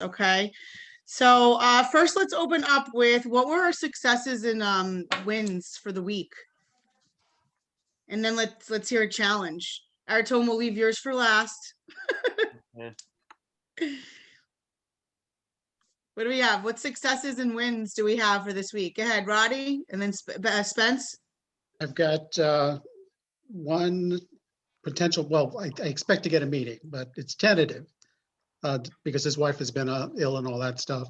Okay. So first let's open up with what were our successes and wins for the week? And then let's hear a challenge. Aratone, we'll leave yours for last. Yeah. What do we have? What successes and wins do we have for this week? Go ahead, Roddy, and then Spence. I've got one potential, well, I expect to get a meeting, but it's tentative because his wife has been ill and all that stuff.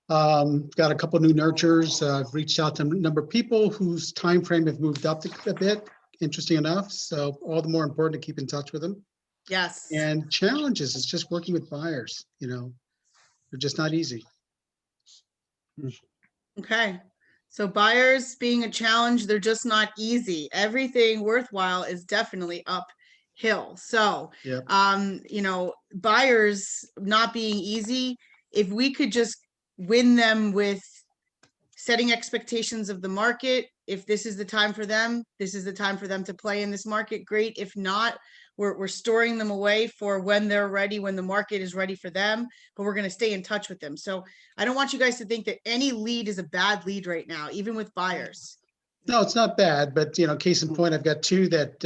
Got a couple new nurtures. I've reached out to a number of people whose time frame have moved up a bit, interesting enough. So all the more important to keep in touch with them. Yes. And challenges is just working with buyers, they're just not easy. Okay. So buyers being a challenge, they're just not easy. Everything worthwhile is definitely uphill. So, Yep. Buyers not being easy, if we could just win them with setting expectations of the market, if this is the time for them, this is the time for them to play in this market, great. If not, we're storing them away for when they're ready, when the market is ready for them, but we're going to stay in touch with them. So I don't want you guys to think that any lead is a bad lead right now, even with buyers. No, it's not bad, but case in point, I've got two that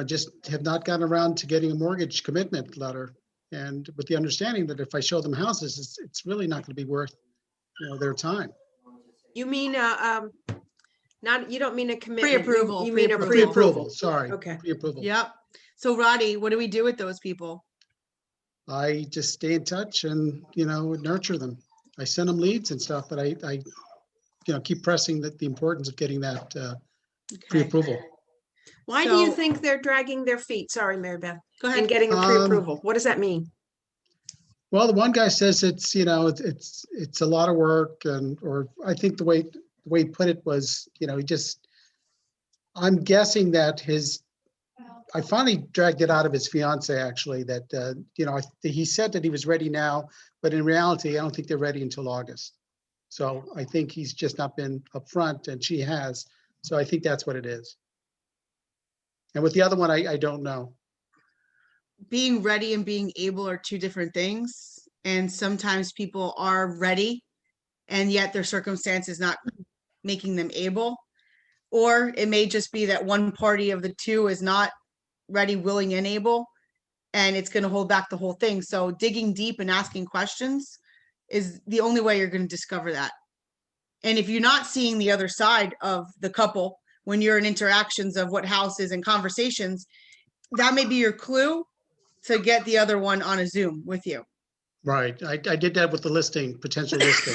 just have not gotten around to getting a mortgage commitment letter, and with the understanding that if I show them houses, it's really not going to be worth their time. You mean not, you don't mean a commitment. Pre-approval, You mean a pre-approval. Pre-approval, sorry. Okay. Pre-approval. Yep. So Roddy, what do we do with those people? I just stay in touch and nurture them. I send them leads and stuff, but I keep pressing the importance of getting that Okay. pre-approval. Why do you So- think they're dragging their feet? Sorry, Mary Beth. Go In ahead. getting a pre-approval. What does that mean? Well, the one guy says it's it's a lot of work, or I think the way he put it was I'm guessing that I finally dragged it out of his fiance actually that he said that he was ready now, but in reality I don't think they're ready until August. So I think he's just not been upfront, and she has. So I think that's what it is. And with the other one, I don't know. Being ready and being able are two different things. And sometimes people are ready and yet their circumstance is not making them able. Or it may just be that one party of the two is not ready, willing, and able, and it's going to hold back the whole thing. So digging deep and asking questions is the only way you're going to discover that. And if you're not seeing the other side of the couple when you're in interactions of what houses and conversations, that may be your clue to get the other one on a Zoom with you. Right. I did that with the listing, potential listing.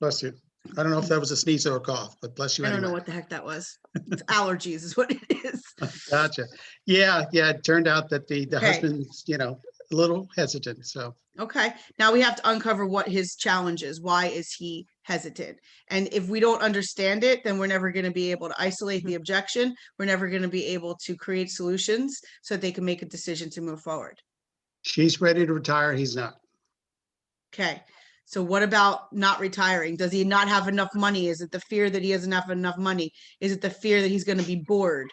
Bless you. I don't know if that was a sneeze or a cough, but bless you I don't anyway. know what the heck that was. It's allergies is what it is. Gotcha. Yeah. It turned out that the Okay. husband's, a little hesitant. So Okay, now we have to uncover what his challenge is. Why is he hesitant? And if we don't understand it, then we're never going to be able to isolate the objection. We're never going to be able to create solutions so that they can make a decision to move forward. she's ready to retire. He's not. Okay, so what about not retiring? Does he not have enough money? Is it the fear that he doesn't have enough money? Is it the fear that he's going to be bored?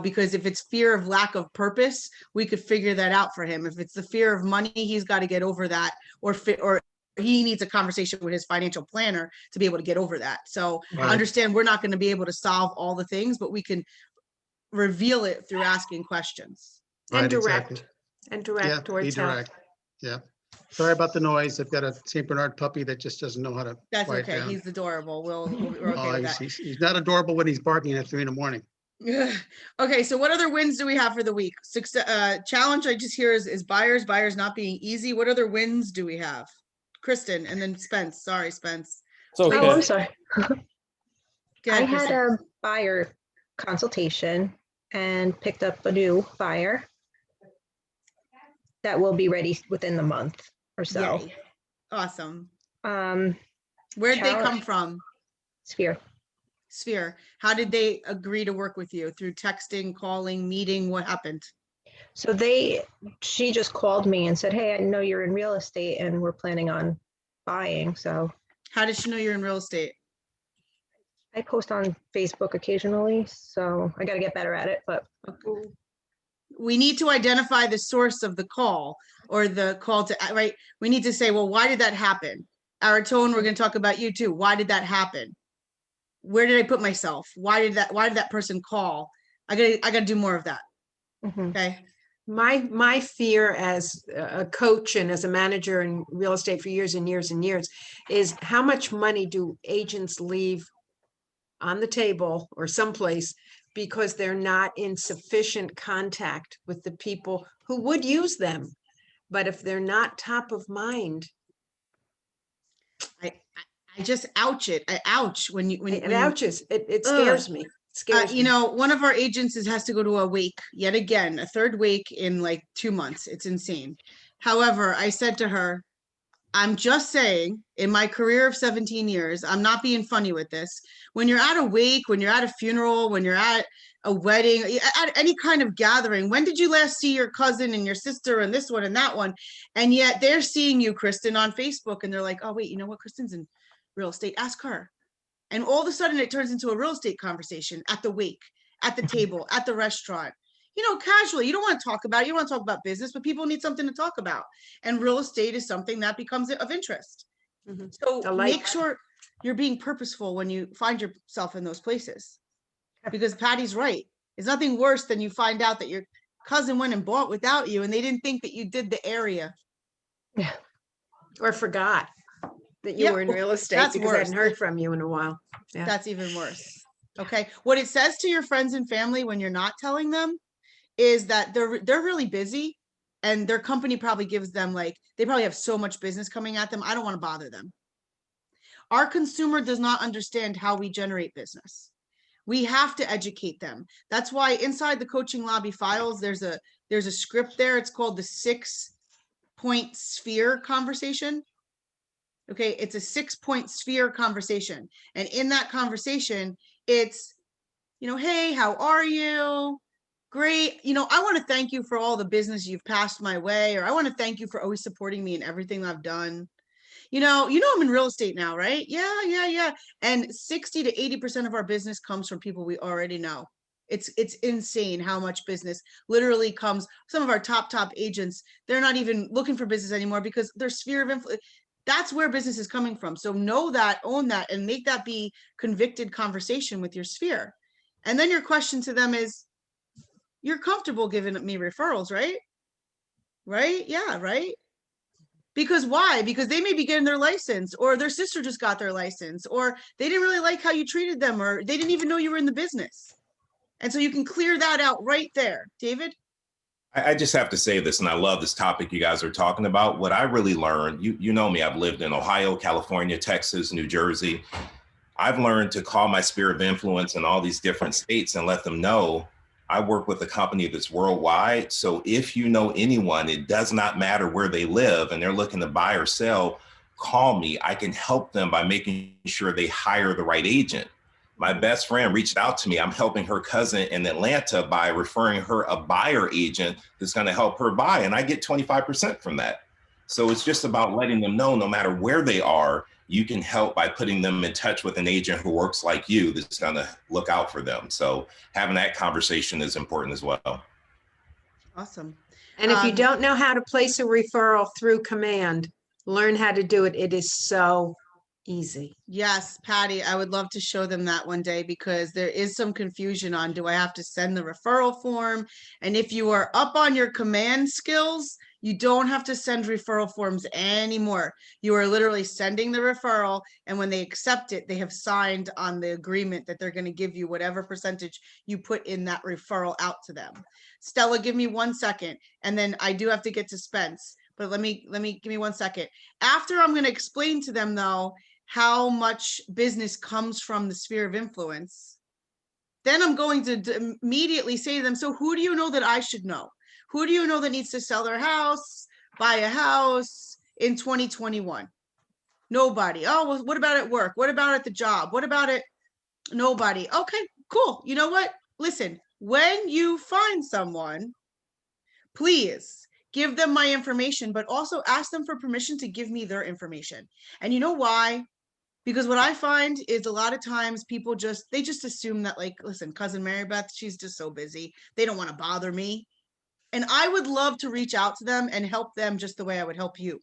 Because if it's fear of lack of purpose, we could figure that out for him. If it's the fear of money, he's got to get over that, or he needs a conversation with his financial planner to be able to get over that. So Right. understand we're not going to be able to solve all the things, but we can reveal it through asking questions. And Right, direct. exactly. And direct Yeah, be towards help. direct. Yeah. Sorry about the noise. I've got a St. Bernard puppy that just doesn't know how to That's quiet okay. down. He's adorable. We're okay Oh, with that. he's not adorable when he's barking at 3 a.m. Okay, so what other wins do we have for the week? Challenge I just hear is buyers not being easy. What other wins do we have? Kristen and then Spence. Sorry, Spence. It's okay. Oh, I'm sorry. Go I ahead, had Kristen. a buyer consultation and picked up a new buyer that will be ready within the month or so. Yay. Awesome. Um, Where'd they Challenge- come from? Sphere. Sphere. How did they agree to work with you? Through texting, calling, meeting? What happened? So she just called me and said, "Hey, I know you're in real estate and we're planning on buying." So How did she know you're in real estate? I post on Facebook occasionally, so I got to get better at it, but we need to identify the source of the call or the call to, right? We need to say, well, why did that happen? Aratone, we're going to talk about you too. Why did that happen? Where did I put myself? Why did that person call? I gotta do more of that. Mhm. Okay. My fear as a coach and as a manager in real estate for years and years and years is how much money do agents leave on the table or someplace because they're not in sufficient contact with the people who would use them. But if they're not top of mind, I just ouch it. I ouch when you, it ouches. It scares me. Scares you me. know, one of our agents has to go to a wake yet again, a third wake in like 2 months. It's insane. However, I said to her, I'm just saying, in my career of 17 years, I'm not being funny with this. When you're at a wake, when you're at a funeral, when you're at a wedding, at any kind of gathering, when did you last see your cousin and your sister and this one and that one? And yet they're seeing you, Kristen, on Facebook, and they're like, oh, wait, you know what? Kristen's in real estate. Ask her. And all of a sudden it turns into a real estate conversation at the wake, at the table, at the restaurant, you know, casually. You don't want to talk about it. You don't want to talk about business, but people need something to talk about. And real estate is something that becomes of interest. Mhm. So I like- make sure you're being purposeful when you find yourself in those places. Because Patty's right. It's nothing worse than you find out that your cousin went and bought without you and they didn't think that you did the area. Or forgot that you Yeah, were in real estate that's because I worse. hadn't heard from you in a while. Yeah. That's even worse. Okay. What it says to your friends and family when you're not telling them is that they're really busy and their company probably gives them like, they probably have so much business coming at them. I don't want to bother them. Our consumer does not understand how we generate business. We have to educate them. That's why inside the coaching lobby files, there's a script there. It's called the 6-point sphere conversation. Okay, it's a 6-point sphere conversation. And in that conversation, it's, you know, hey, how are you? Great. You know, I want to thank you for all the business you've passed my way, or I want to thank you for always supporting me in everything I've done. You know, I'm in real estate now, right? Yeah. And 60 to 80% of our business comes from people we already know. It's insane how much business literally comes. Some of our top agents, they're not even looking for business anymore because their sphere of influence, that's where business is coming from. So know that, own that, and make that be convicted conversation with your sphere. And then your question to them is, you're comfortable giving me referrals, right? Right? Yeah, right. Because why? Because they may be getting their license, or their sister just got their license, or they didn't really like how you treated them, or they didn't even know you were in the business. And so you can clear that out right there. David? I just have to say this, and I love this topic you guys are talking about. What I really learned, you know me, I've lived in Ohio, California, Texas, New Jersey. I've learned to call my sphere of influence in all these different states and let them know I work with a company that's worldwide. So if you know anyone, it does not matter where they live and they're looking to buy or sell, call me. I can help them by making sure they hire the right agent. My best friend reached out to me. I'm helping her cousin in Atlanta by referring her a buyer agent that's going to help her buy. And I get 25% from that. So it's just about letting them know no matter where they are, you can help by putting them in touch with an agent who works like you that's going to look out for them. So having that conversation is important as well. Awesome. And if you don't know how to place a referral through command, learn how to do it. It is so easy. Yes, Patty, I would love to show them that one day because there is some confusion on, do I have to send the referral form? And if you are up on your command skills, you don't have to send referral forms anymore. You are literally sending the referral, and when they accept it, they have signed on the agreement that they're going to give you whatever percentage you put in that referral out to them. Stella, give me 1 second, and then I do have to get to Spence, but let me give me 1 second. After I'm going to explain to them though how much business comes from the sphere of influence, then I'm going to immediately say to them, so who do you know that I should know? Who do you know that needs to sell their house, buy a house in 2021? Nobody. Oh, well, what about at work? What about at the job? What about it? Nobody. Okay, cool. You know what? Listen, when you find someone, please give them my information, but also ask them for permission to give me their information. And you know why? Because what I find is a lot of times people they just assume that, like, listen, cousin Mary Beth, she's just so busy. They don't want to bother me. And I would love to reach out to them and help them just the way I would help you.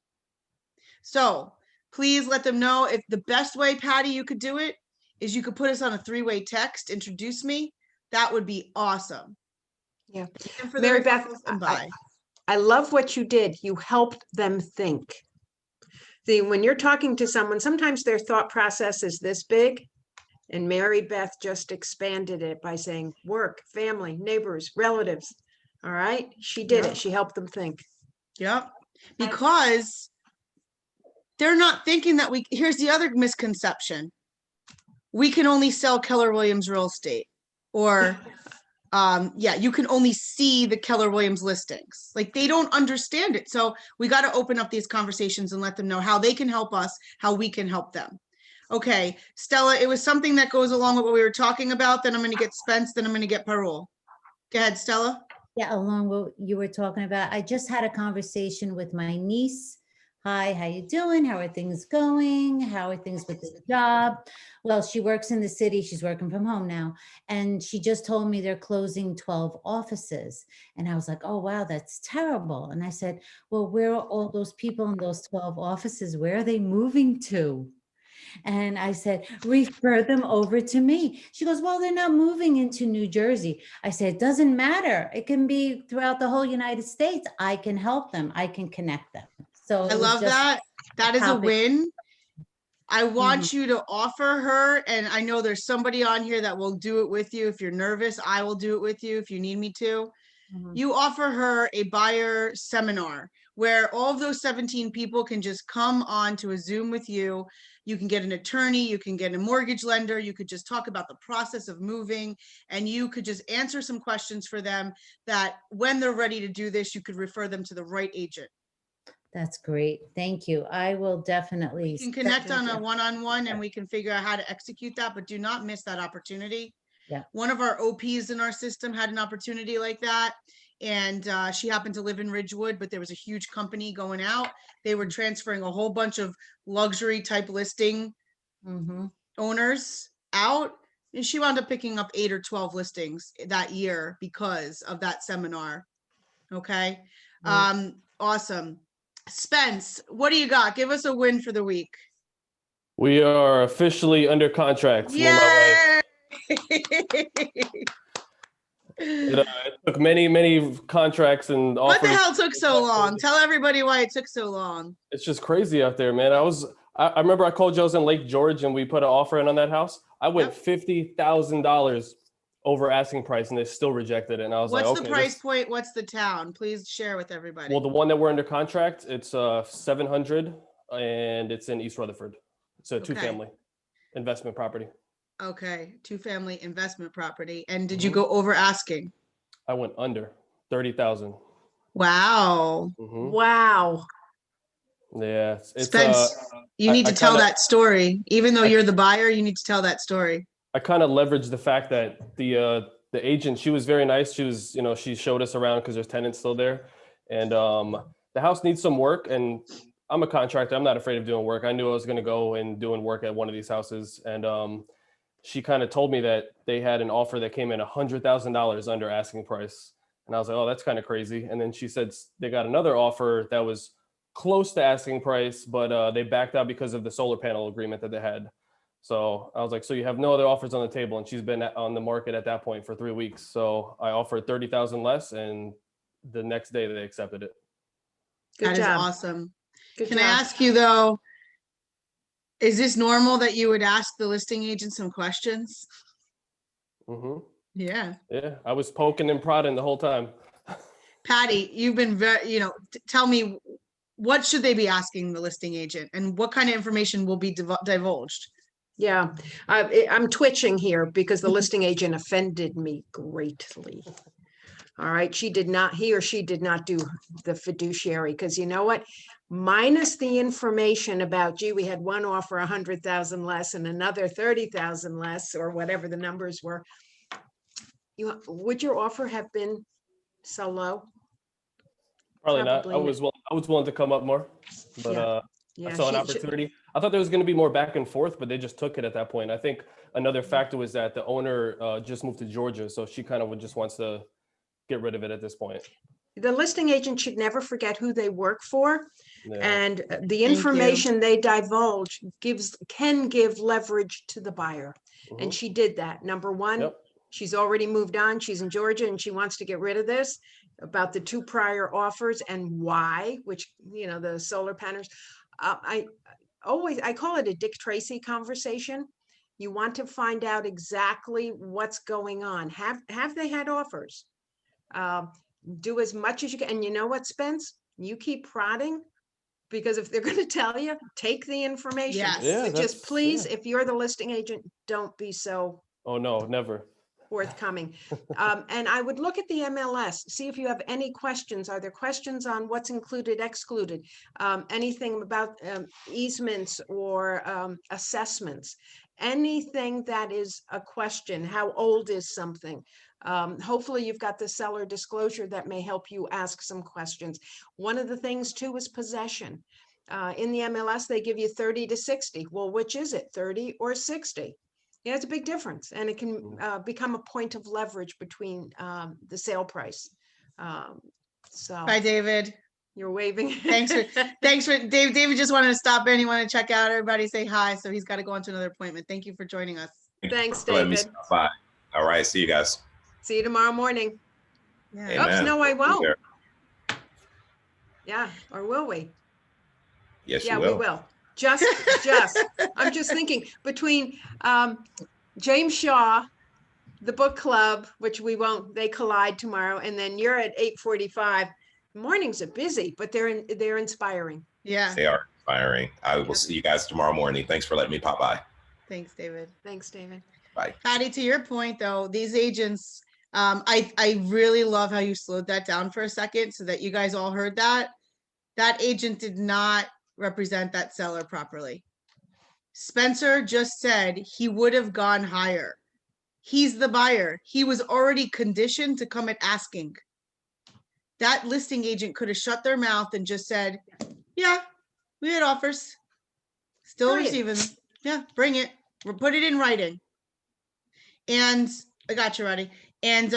So please let them know. If the best way, Patty, you could do it is you could put us on a 3-way text, introduce me. That would be awesome. Yeah. And for Mary the Beth, referrals, and bye. I love what you did. You helped them think. See, when you're talking to someone, sometimes their thought process is this big. And Mary Beth just expanded it by saying work, family, neighbors, relatives. All right. She did Yeah. it. She helped them think. Yep. Because they're not thinking that here's the other misconception. We can only sell Keller Williams real estate, or you can only see the Keller Williams listings. Like, they don't understand it. So we got to open up these conversations and let them know how they can help us, how we can help them. Okay, Stella, it was something that goes along with what we were talking about. Then I'm going to get Spence, then I'm going to get Parul. Go ahead, Stella. Yeah, along what you were talking about, I just had a conversation with my niece. Hi, how you doing? How are things going? How are things with the job? Well, she works in the city. She's working from home now. And she just told me they're closing 12 offices. And I was like, oh, wow, that's terrible. And I said, well, where are all those people in those 12 offices? Where are they moving to? And I said, refer them over to me. She goes, well, they're not moving into New Jersey. I said, it doesn't matter. It can be throughout the whole United States. I can help them. I can connect them. So I love that. That is a topic. win. I want you to offer her, and I know there's somebody on here that will do it with you. If you're nervous, I will do it with you if you need me to. You offer her a buyer seminar where all of those 17 people can just come on to a Zoom with you. You can get an attorney, you can get a mortgage lender, you could just talk about the process of moving, and you could just answer some questions for them that when they're ready to do this, you could refer them to the right agent. That's great. Thank you. I will definitely. You can connect on a one-on-one and we can figure out how to execute that, but do not miss that opportunity. Yeah. One of our OPs in our system had an opportunity like that. And she happened to live in Ridgewood, but there was a huge company going out. They were transferring a whole bunch of luxury type listing owners out. And she wound up picking up 8 or 12 listings that year because of that seminar. Okay. Awesome. Spence, what do you got? Give us a win for the week. We are officially under contract. Me and my wife. It took many contracts and offers. What the hell took so long? Tell everybody why it took so long. It's just crazy out there, man. I remember I called you, I was in Lake George and we put an offer in on that house. I went $50,000 over asking price and they still rejected it. And I was like, okay. What's the price point? What's the town? Please share with everybody. Well, the one that we're under contract, it's 700 and it's in East Rutherford. It's a 2-family investment property. Okay, 2-family investment property. And did you go over asking? I went under 30,000. Wow. Wow. Yeah. It's, Spence, you need to tell that story. Even though you're the buyer, you need to tell that story. I kind of leveraged the fact that the agent, she was very nice. She was, she showed us around because there's tenants still there. And the house needs some work. And I'm a contractor. I'm not afraid of doing work. I knew I was going to go and doing work at one of these houses. And she kind of told me that they had an offer that came in $100,000 under asking price. And I was like, oh, that's kind of crazy. And then she said they got another offer that was close to asking price, but they backed out because of the solar panel agreement that they had. So I was like, so you have no other offers on the table? And she's been on the market at that point for 3 weeks. So I offered 30,000 less and the next day they accepted it. That is awesome. Good Can job. I ask you though, is this normal that you would ask the listing agent some questions? Yeah. Yeah, I was poking and prodding the whole time. Patty, you've been very, tell me, what should they be asking the listing agent and what kind of information will be divulged? Yeah, I'm twitching here because the listing agent offended me greatly. All right, he or she did not do the fiduciary, because you know what? Minus the information about, gee, we had one offer 100,000 less and another 30,000 less, or whatever the numbers were. Would your offer have been so low? Probably not. Probably I was willing to come up more, but I saw an opportunity. I thought there was going to be more back and forth, but they just took it at that point. I think another factor was that the owner just moved to Georgia, so she kind of just wants to get rid of it at this point. the listing agent should never forget who they work for. Yeah. And the you. information they divulge can give leverage to the buyer. And Mhm. she did that. Number one, Yep. she's already moved on. She's in Georgia and she wants to get rid of this, about the 2 prior offers and why, which, the solar panels. I call it a Dick Tracy conversation. You want to find out exactly what's going on. Have they had offers? Do as much as you can. And you know what, Spence? You keep prodding, because if they're going to tell you, take the information. Yes. Yeah, But just that's- please, yeah. if you're the listing agent, don't be so Oh, no, never. forthcoming. And I would look at the MLS, see if you have any questions. Are there questions on what's included, excluded? Anything about easements or assessments? Anything that is a question, how old is something? Hopefully you've got the seller disclosure that may help you ask some questions. One of the things too is possession. In the MLS, they give you 30 to 60. Well, which is it, 30 or 60? Yeah, it's a big difference, and it can become a point of leverage between the sale price. So Bye, David. you're waving. Thanks for Dave. David just wanted to stop in. He wanted to check out everybody, say hi. So he's got to go on to another appointment. Thank you for joining us. Thanks, For letting me David. stop by. All right. See you guys. See you tomorrow morning. Yeah. Oops, Amen. no, I Be won't. there. Yeah, or will we? Yes, Yeah, you we will. will. Just, I'm just thinking between James Shaw, the book club, which we won't, they collide tomorrow, and then you're at 8:45. Mornings are busy, but they're inspiring. Yeah. They are inspiring. I will see you guys tomorrow morning. Thanks for letting me pop by. Thanks, David. Thanks, David. Bye. Patty, to your point though, these agents, I really love how you slowed that down for a second so that you guys all heard that. That agent did not represent that seller properly. Spencer just said he would have gone higher. He's the buyer. He was already conditioned to come at asking. That listing agent could have shut their mouth and just said, yeah, we had offers. Still Period. receiving them. Yeah, bring it. We'll put it in writing. And I got you, Roddy. And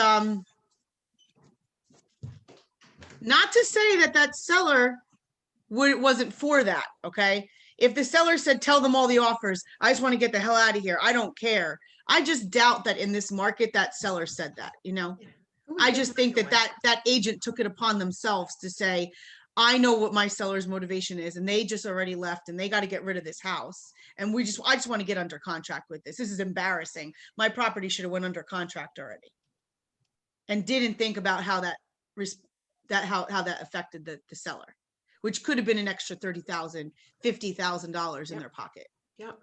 not to say that that seller wasn't for that, okay? If the seller said, tell them all the offers, I just want to get the hell out of here, I don't care. I just doubt that in this market that seller said that, Who would I give just money think that away? that agent took it upon themselves to say, I know what my seller's motivation is, and they just already left and they got to get rid of this house. And I just want to get under contract with this. This is embarrassing. My property should have went under contract already. And didn't think about how that affected the seller, which could have been an extra $30,000, $50,000 in Yep. their pocket. Yep.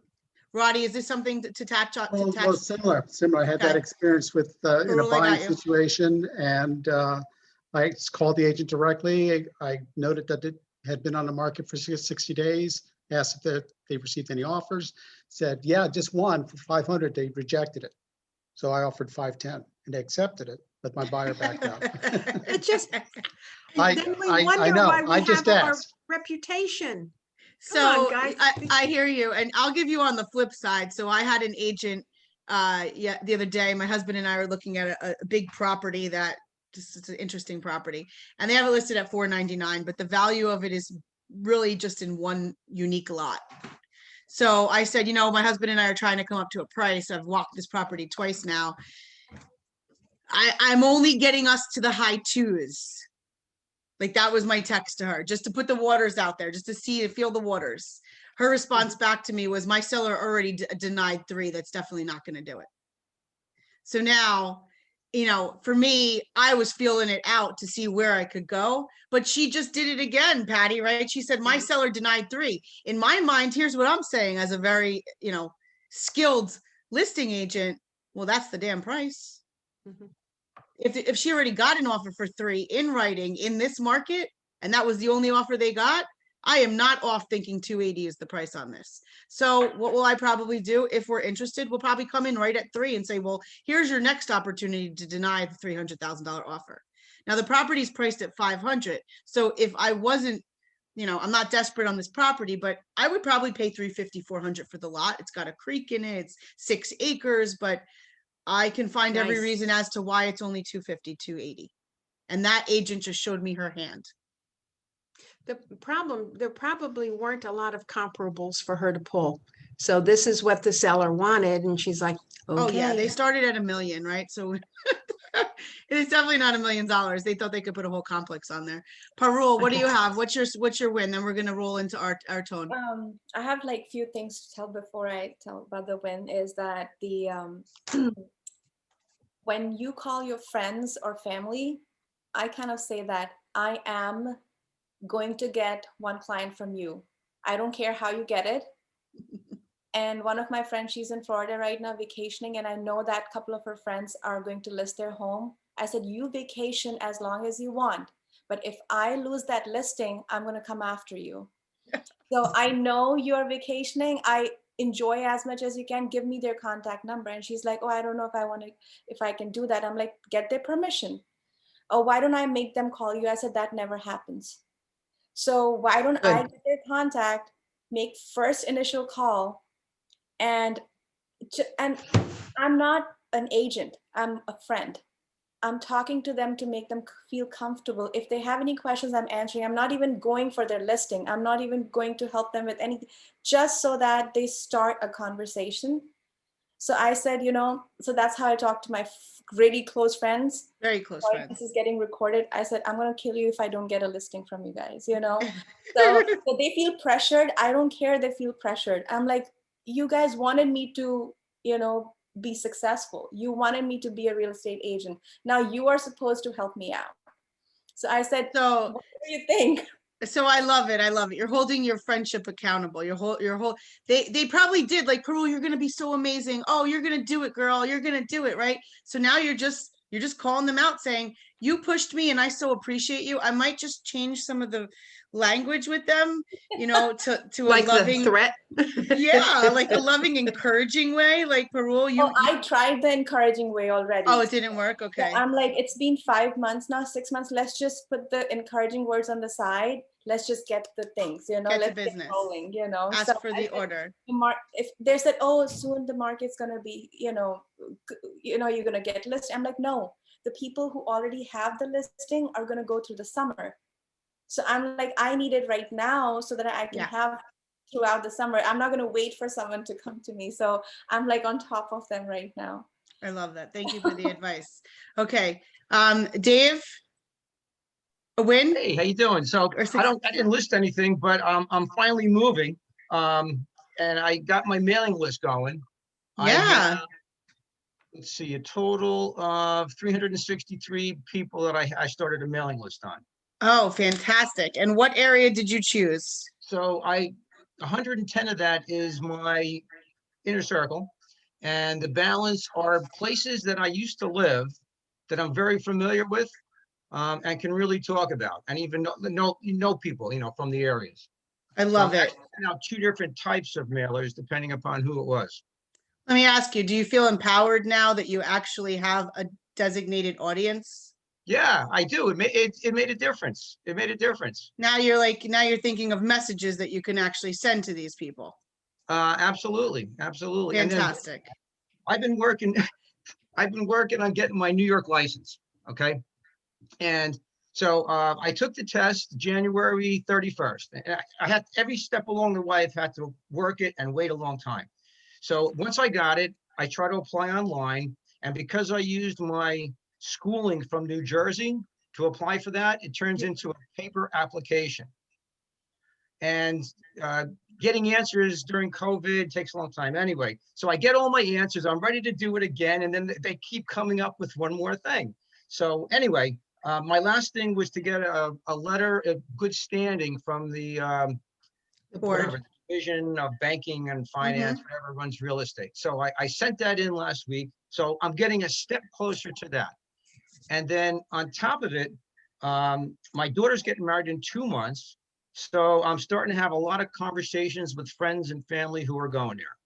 Roddy, is this something to attach on? Well, similar. I had that Okay. experience with, in a Totally got buying you. situation, and I called the agent directly. I noted that it had been on the market for 60 days, asked if they received any offers, said, yeah, just one for 500. They rejected it. So I offered 510 and they accepted it, but my buyer backed out. It just, I then we know. wonder why we I just have our asked. reputation. Come So on, guys. I hear you, and I'll give you on the flip side. So I had an agent, the other day, my husband and I were looking at a big property that just, it's an interesting property, and they have it listed at $499, but the value of it is really just in one unique lot. So I said, my husband and I are trying to come up to a price. I've walked this property twice now. I'm only getting us to the high twos. Like that was my text to her, just to put the waters out there, just to feel the waters. Her response back to me was, my seller already denied 3. That's definitely not going to do it. So now, for me, I was feeling it out to see where I could go, but she just did it again, Patty, right? She said, my seller denied 3. In my mind, here's what I'm saying as a very, skilled listing agent. Well, that's the damn price. Mhm. If she already got an offer for 3 in writing in this market, and that was the only offer they got, I am not off thinking 280 is the price on this. So what will I probably do? If we're interested, we'll probably come in right at 3 and say, well, here's your next opportunity to deny the $300,000 offer. Now the property is priced at 500. So if I wasn't, I'm not desperate on this property, but I would probably pay 350, 400 for the lot. It's got a creek in it. It's 6 acres, but I can find every Nice. reason as to why it's only 250, 280. And that agent just showed me her hand. The problem, there probably weren't a lot of comparables for her to pull. So this is what the seller wanted, and she's like, Oh yeah, they okay. started at $1 million, right? So it's definitely not $1 million. They thought they could put a whole complex on there. Parul, what do you have? What's your win? Then we're gonna roll into our tone. I have like few things to tell before I tell about the win. Is that the when you call your friends or family, I kind of say that I am going to get one client from you. I don't care how you get it. And one of my friends, she's in Florida right now vacationing, and I know that a couple of her friends are going to list their home. I said, you vacation as long as you want, but if I lose that listing, I'm going to come after you. So I know you're vacationing. I enjoy as much as you can. Give me their contact number. And she's like, oh, I don't know if I can do that. I'm like, get their permission. Oh, why don't I make them call you? I said, that never happens. So why don't I get their contact, make first initial call, and I'm not an agent, I'm a friend. I'm talking to them to make them feel comfortable. If they have any questions, I'm answering. I'm not even going for their listing. I'm not even going to help them with anything, just so that they start a conversation. So I said, so that's how I talk to my really close friends. Very close Sorry, friends. this is getting recorded. I said, I'm going to kill you if I don't get a listing from you guys, So they feel pressured. I don't care. They feel pressured. I'm like, you guys wanted me to, be successful. You wanted me to be a real estate agent. Now you are supposed to help me out. So I said, So what do you think? So I love it. I love it. You're holding your friendship accountable. They probably did, like, Peru, you're gonna be so amazing. Oh, you're gonna do it, girl. You're gonna do it, right? So now you're just calling them out, saying, you pushed me and I so appreciate you. I might just change some of the language with them, to Like a loving the threat. yeah, like a loving, encouraging way. Like, Peru, I tried the encouraging way already. Oh, it didn't work. So Okay. I'm like, it's been 5 months now, 6 months. Let's just put the encouraging words on the side. Let's just get the things, Get let's to business. get rolling, Ask So for the order. if they said, oh, soon the market's gonna be, you're gonna get listed. I'm like, no, the people who already have the listing are gonna go through the summer. So I'm like, I need it right now so that I can have throughout the summer. I'm not gonna wait for someone to come to me. So I'm like on top of them right now. I love that. Thank you for the advice. Okay. Dave, a win? Hey, how you doing? So I didn't list anything, but I'm finally moving. And I got my mailing list going. I have, let's see, a total of 363 people that I started a mailing list on. Oh, fantastic. And what area did you choose? So 110 of that is my inner circle. And the balance are places that I used to live that I'm very familiar with. And can really talk about, and even know people, from the areas. I love it. Now, 2 different types of mailers depending upon who it was. Let me ask you, do you feel empowered now that you actually have a designated audience? Yeah, I do. It made a difference. It made a difference. Now you're thinking of messages that you can actually send to these people. Absolutely. Fantastic. I've been working on getting my New York license. Okay. And so I took the test January 31st. And I had every step along the way, I've had to work it and wait a long time. So once I got it, I tried to apply online. And because I used my schooling from New Jersey to apply for that, it turns into a paper application. And getting answers during COVID takes a long time anyway. So I get all my answers. I'm ready to do it again. And then they keep coming up with one more thing. So anyway, my last thing was to get a letter of good standing from the Board. Division of Banking and Finance, whatever runs real estate. So I sent that in last week. So I'm getting a step closer to that. And then on top of it, my daughter's getting married in 2 months. So I'm starting to have a lot of conversations with friends and family who are going there.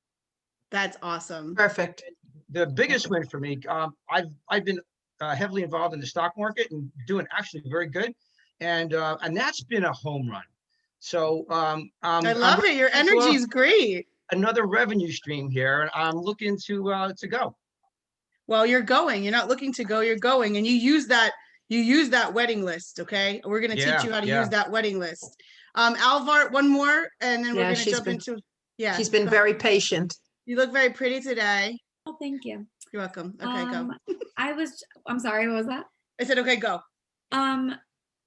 That's awesome. Perfect. The biggest win for me, I've been heavily involved in the stock market and doing actually very good. And that's been a home run. So I love it. Your energy is great. Another revenue stream here. And I'm looking to go. Well, you're going. You're not looking to go, you're going. And you use that You use that wedding list, okay? We're gonna Yeah, teach you how to yeah. use that wedding list. Alvar, one more, and then we're Yeah, gonna she's jump been- into, yeah. She's been go- very patient. You look very pretty today. Oh, thank you. You're welcome. Okay, go. I'm sorry, what was that? I said, okay, go.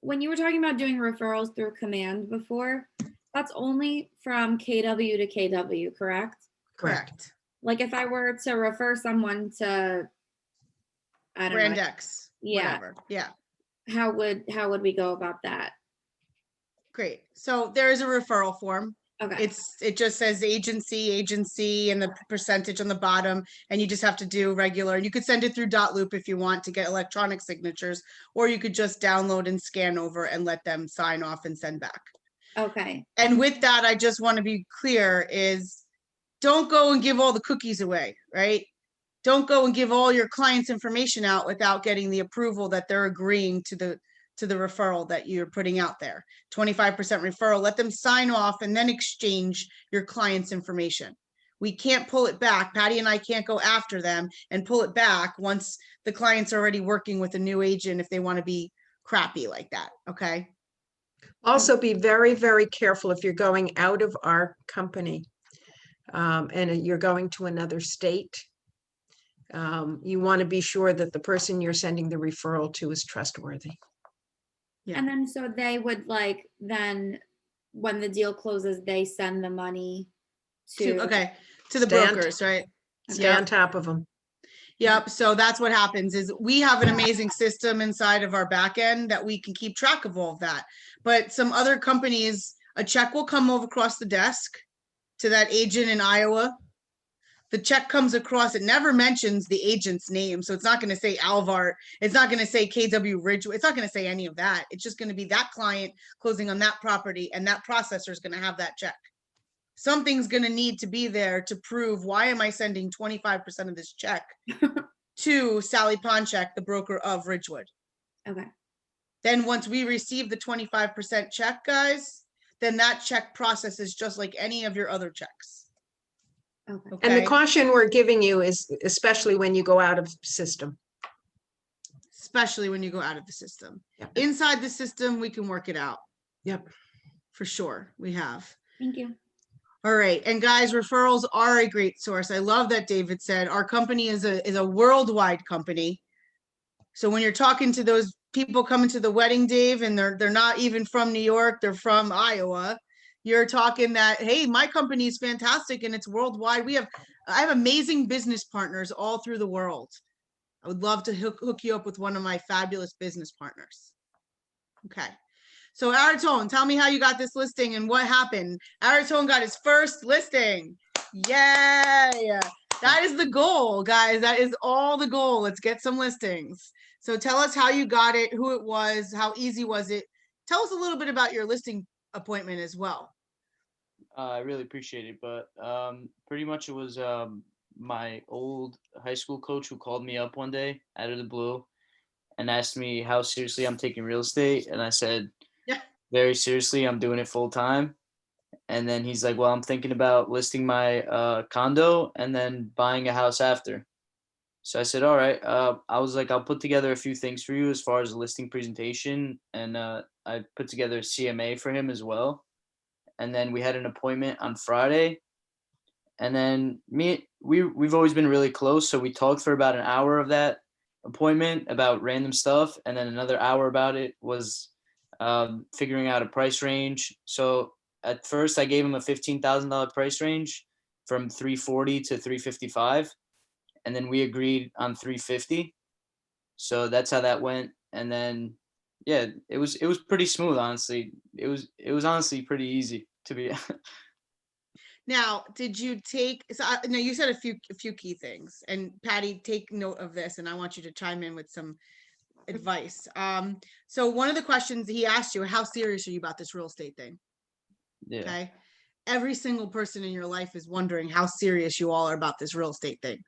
When you were talking about doing referrals through command before, that's only from KW to KW, correct? Correct. Like if I were to refer someone to, I don't Brand know, X. Yeah. Whatever. Yeah. how would we go about that? Great. So there is a referral form. Okay. It just says agency, and the percentage on the bottom, and you just have to do regular. And you could send it through Dotloop if you want to get electronic signatures, or you could just download and scan over and let them sign off and send back. Okay. And with that, I just want to be clear is don't go and give all the cookies away, right? Don't go and give all your clients' information out without getting the approval that they're agreeing to the referral that you're putting out there. 25% referral, let them sign off and then exchange your client's information. We can't pull it back. Patty and I can't go after them and pull it back once the client's already working with a new agent if they want to be crappy like that, okay? Also, be very, very careful if you're going out of our company and you're going to another state. You want to be sure that the person you're sending the referral to is trustworthy. Yeah. And then so they would then when the deal closes, they send the money to. To the Stay on- brokers, right? Stay on top of them. Yep. So that's what happens is we have an amazing system inside of our back end that we can keep track of all of that. But some other companies, a check will come over across the desk to that agent in Iowa. The check comes across, it never mentions the agent's name. So it's not going to say Alvar. It's not going to say KW Ridgeway. It's not going to say any of that. It's just going to be that client closing on that property, and that processor is going to have that check. Something's going to need to be there to prove why am I sending 25% of this check to Sally Ponchak, the broker of Ridgewood. Okay. Then once we receive the 25% check, guys, then that check processes just like any of your other checks. Okay. And the Okay? caution we're giving you is especially when you go out of system. Especially when you go out of the system. Yep. Inside the system, we can work it out. Yep. For sure, we have. Thank you. All right, and guys, referrals are a great source. I love that David said our company is a worldwide company. So when you're talking to those people coming to the wedding, Dave, and they're not even from New York, they're from Iowa, you're talking that, hey, my company is fantastic and it's worldwide. I have amazing business partners all through the world. I would love to hook you up with one of my fabulous business partners. Okay. So Aratone, tell me how you got this listing and what happened. Aratone got his first listing. Yay! That is the goal, guys. That is all the goal. Let's get some listings. So tell us how you got it, who it was, how easy was it? Tell us a little bit about your listing appointment as well. I really appreciate it, but pretty much it was my old high school coach who called me up one day out of the blue and asked me how seriously I'm taking real estate, and I said, yeah, very seriously, I'm doing it full time. And then he's like, well, I'm thinking about listing my condo and then buying a house after. So I said, all right. I was like, I'll put together a few things for you as far as a listing presentation, and I put together a CMA for him as well. And then we had an appointment on Friday. And then we've always been really close. So we talked for about an hour of that appointment about random stuff. And then another hour about it was figuring out a price range. So at first I gave him a $15,000 price range from 340 to 355. And then we agreed on 350. So that's how that went. And then, yeah, it was pretty smooth, honestly. It was honestly pretty easy to be. Now, did you take, no, you said a few key things, and Patty, take note of this, and I want you to chime in with some advice. So one of the questions he asked you, how serious are you about this real estate thing? Yeah. Okay. Every single person in your life is wondering how serious you all are about this real estate thing,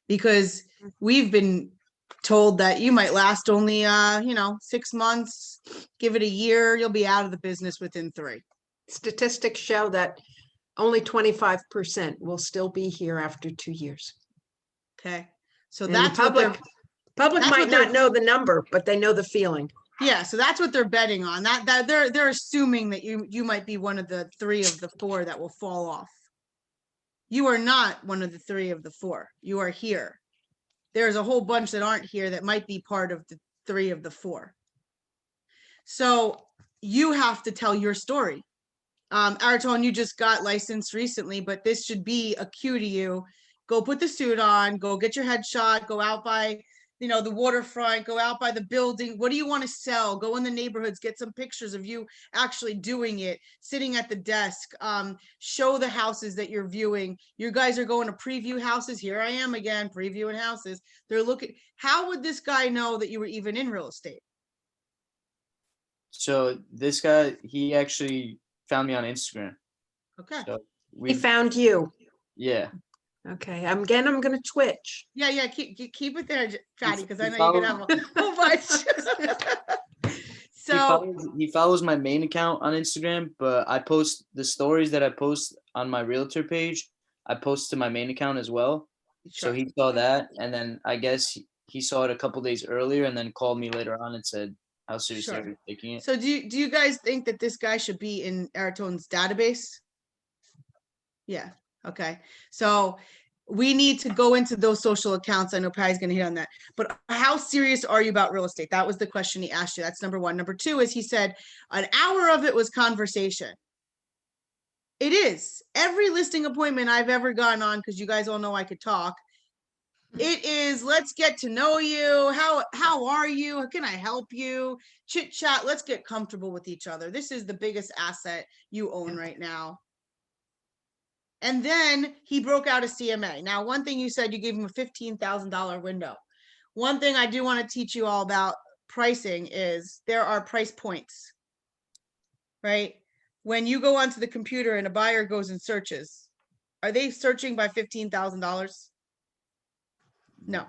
because we've been told that you might last only 6 months, give it a year, you'll be out of the business within 3. Statistics show that only 25% will still be here after 2 years. Okay, so And that's the what they're Public That's might what they're- not know the number, but they know the feeling. Yeah, so that's what they're betting on. That they're assuming that you might be one of the 3 of the 4 that will fall off. You are not one of the 3 of the 4. You are here. There's a whole bunch that aren't here that might be part of the 3 of the 4. So you have to tell your story. Aratone, you just got licensed recently, but this should be a cue to you. Go put the suit on, go get your headshot, go out by, the waterfront, go out by the building. What do you want to sell? Go in the neighborhoods, get some pictures of you actually doing it, sitting at the desk, show the houses that you're viewing. You guys are going to preview houses. Here I am again, previewing houses. They're looking, how would this guy know that you were even in real estate? So this guy, he actually found me on Instagram. Okay. So He found you. yeah. Okay, I'm going to Twitch. Yeah, keep it there, Fatty, because I he know you're gonna have a whole bunch. So He follows my main account on Instagram, but I post the stories that I post on my realtor page. I post to my main account as well. So Sure. he saw that, and then I guess he saw it a couple days earlier, and then called me later on and said how seriously Sure. are you taking it. So do you guys think that this guy should be in Aratone's database? Yeah, okay. So we need to go into those social accounts. I know Patty's gonna hit on that, but how serious are you about real estate? That was the question he asked you. That's number 1. Number 2 is he said an hour of it was conversation. It is. Every listing appointment I've ever gone on, because you guys all know I could talk, it is, let's get to know you. How are you? How can I help you? Chit chat. Let's get comfortable with each other. This is the biggest asset you own right now. And then he broke out a CMA. Now, one thing you said, you gave him a $15,000 window. One thing I do want to teach you all about pricing is there are price points, right? When you go onto the computer and a buyer goes and searches, are they searching by $15,000? No,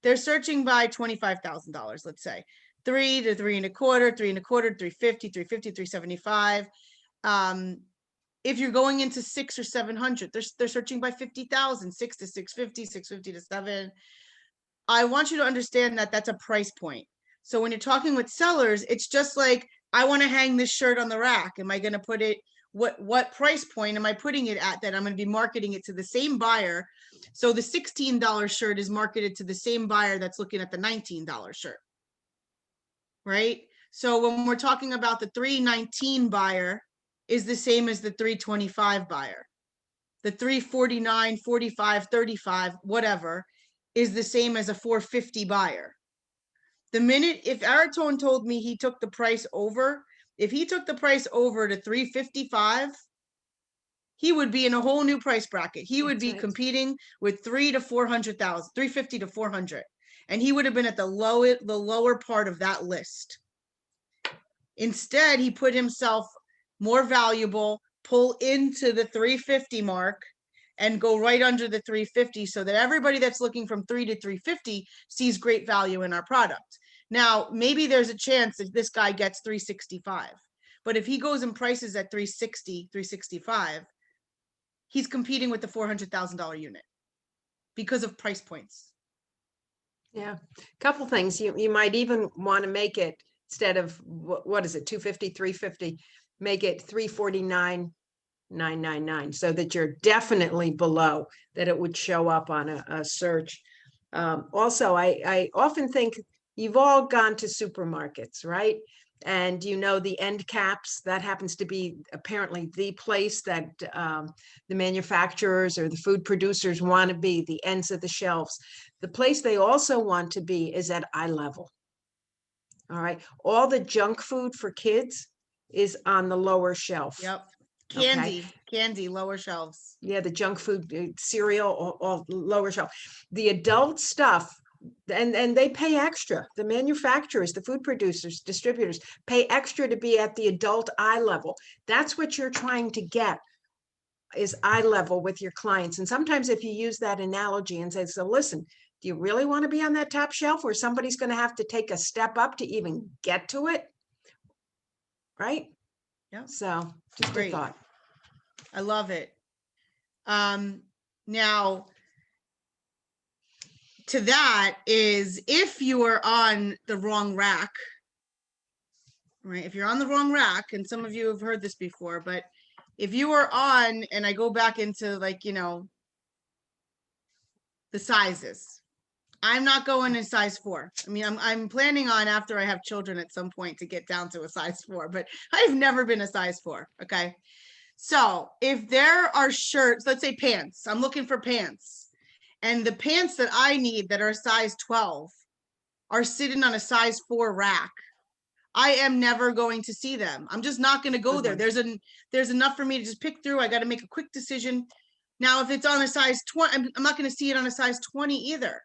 they're searching by $25,000, let's say. 3 to 3 1/4, 3 1/4, 350, 350, 375. If you're going into 600 or 700, they're searching by 50,000, 6 to 650, 650 to 7. I want you to understand that that's a price point. So when you're talking with sellers, it's just like, I want to hang this shirt on the rack. Am I going to put it, what price point am I putting it at that I'm going to be marketing it to the same buyer? So the $16 shirt is marketed to the same buyer that's looking at the $19 shirt, right? So when we're talking about the $319 buyer is the same as the $325 buyer. The $349, $45, $35, whatever, is the same as a $450 buyer. The minute, if Aratone told me he took the price over, if he took the price over to $355, he would be in a whole new price bracket. He would be right. competing with 300 to 400,000, 350 to 400, and he would have been at the lower part of that list. Instead, he put himself more valuable, pull into the 350 mark, and go right under the 350, so that everybody that's looking from 3 to 350 sees great value in our product. Now, maybe there's a chance that this guy gets 365, but if he goes and prices at 360, 365, he's competing with the $400,000 unit because of price points. Yeah, couple things. You might even want to make it, instead of what is it, 250, 350, make it 349,999, so that you're definitely below that it would show up on a search. Also, I often think you've all gone to supermarkets, right? And the end caps, that happens to be apparently the place that the manufacturers or the food producers want to be, the ends of the shelves. The place they also want to be is at eye level. All right. All the junk food for kids is on the lower shelf. Yep. Okay. Candy, lower shelves. Yeah, the junk food, cereal, all lower shelf. The adult stuff, and they pay extra. The manufacturers, the food producers, distributors pay extra to be at the adult eye level. That's what you're trying to get, is eye level with your clients. And sometimes if you use that analogy and say, so listen, do you really want to be on that top shelf where somebody's going to have to take a step up to even get to it? Right? Yeah. So just Great. a thought. I love it. Now, to that is if you are on the wrong rack, right? If you're on the wrong rack, and some of you have heard this before, but if you are on, and I go back into like, you know, the sizes, I'm not going in size 4. I mean, I'm planning on after I have children at some point to get down to a size 4, but I've never been a size 4. Okay. So if there are shirts, let's say pants, I'm looking for pants, and the pants that I need that are size 12 are sitting on a size 4 rack, I am never going to see them. I'm just not going to go there. There's enough for me to just pick through. I got to make a quick decision. Now, if it's on a size 20, I'm not going to see it on a size 20 either.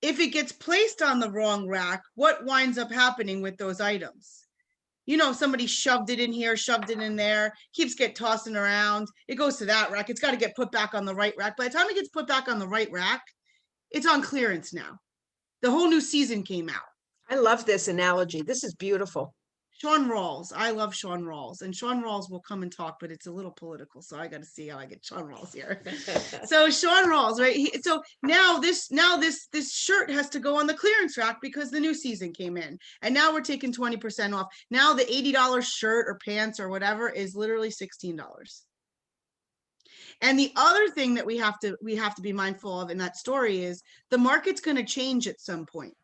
If it gets placed on the wrong rack, what winds up happening with those items? You know, somebody shoved it in here, shoved it in there, keeps get tossing around. It goes to that rack. It's got to get put back on the right rack. By the time it gets put back on the right rack, it's on clearance now. The whole new season came out. I love this analogy. This is beautiful. Sean Rawls. I love Sean Rawls, and Sean Rawls will come and talk, but it's a little political, so I got to see how I get Sean Rawls here. So Sean Rawls, right? So now this shirt has to go on the clearance rack because the new season came in, and now we're taking 20% off. Now the $80 shirt or pants or whatever is literally $16. And the other thing that we have to be mindful of in that story is the market's going to change at some point.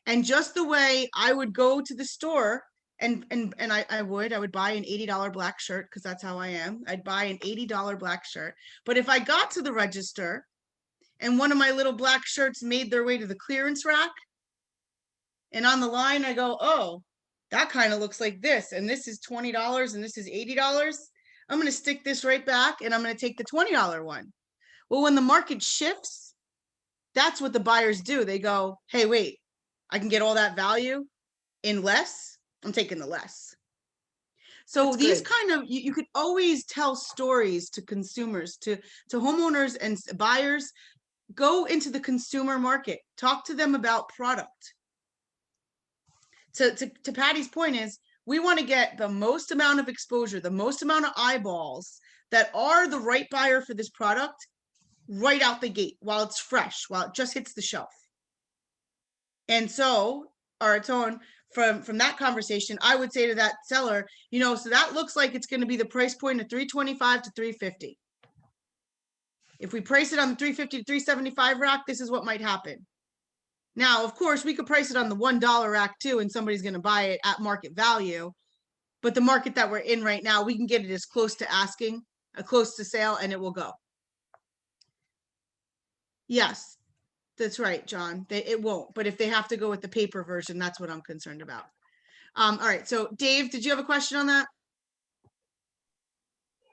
And just the way I would go to the store and I would buy an $80 black shirt because that's how I am. I'd buy an $80 black shirt. But if I got to the register and one of my little black shirts made their way to the clearance rack, and on the line I go, oh, that kind of looks like this, and this is $20 and this is $80. I'm going to stick this right back and I'm going to take the $20 one. Well, when the market shifts, that's what the buyers do. They go, hey, wait. I can get all that value in less. I'm taking the less. So That's these good. kind of, you could always tell stories to consumers, to homeowners and buyers. Go into the consumer market, talk to them about product. To Patty's point is, we want to get the most amount of exposure, the most amount of eyeballs that are the right buyer for this product right out the gate while it's fresh, while it just hits the shelf. And so, Aratone, from that conversation, I would say to that seller, you know, so that looks like it's going to be the price point of $325 to $350. If we price it on the $350 to $375 rack, this is what might happen. Now, of course, we could price it on the $1 rack too, and somebody's going to buy it at market value. But the market that we're in right now, we can get it as close to asking, close to sale, and it will go. Yes. That's right, John. It won't, but if they have to go with the paper version, that's what I'm concerned about. All right, so Dave, did you have a question on that?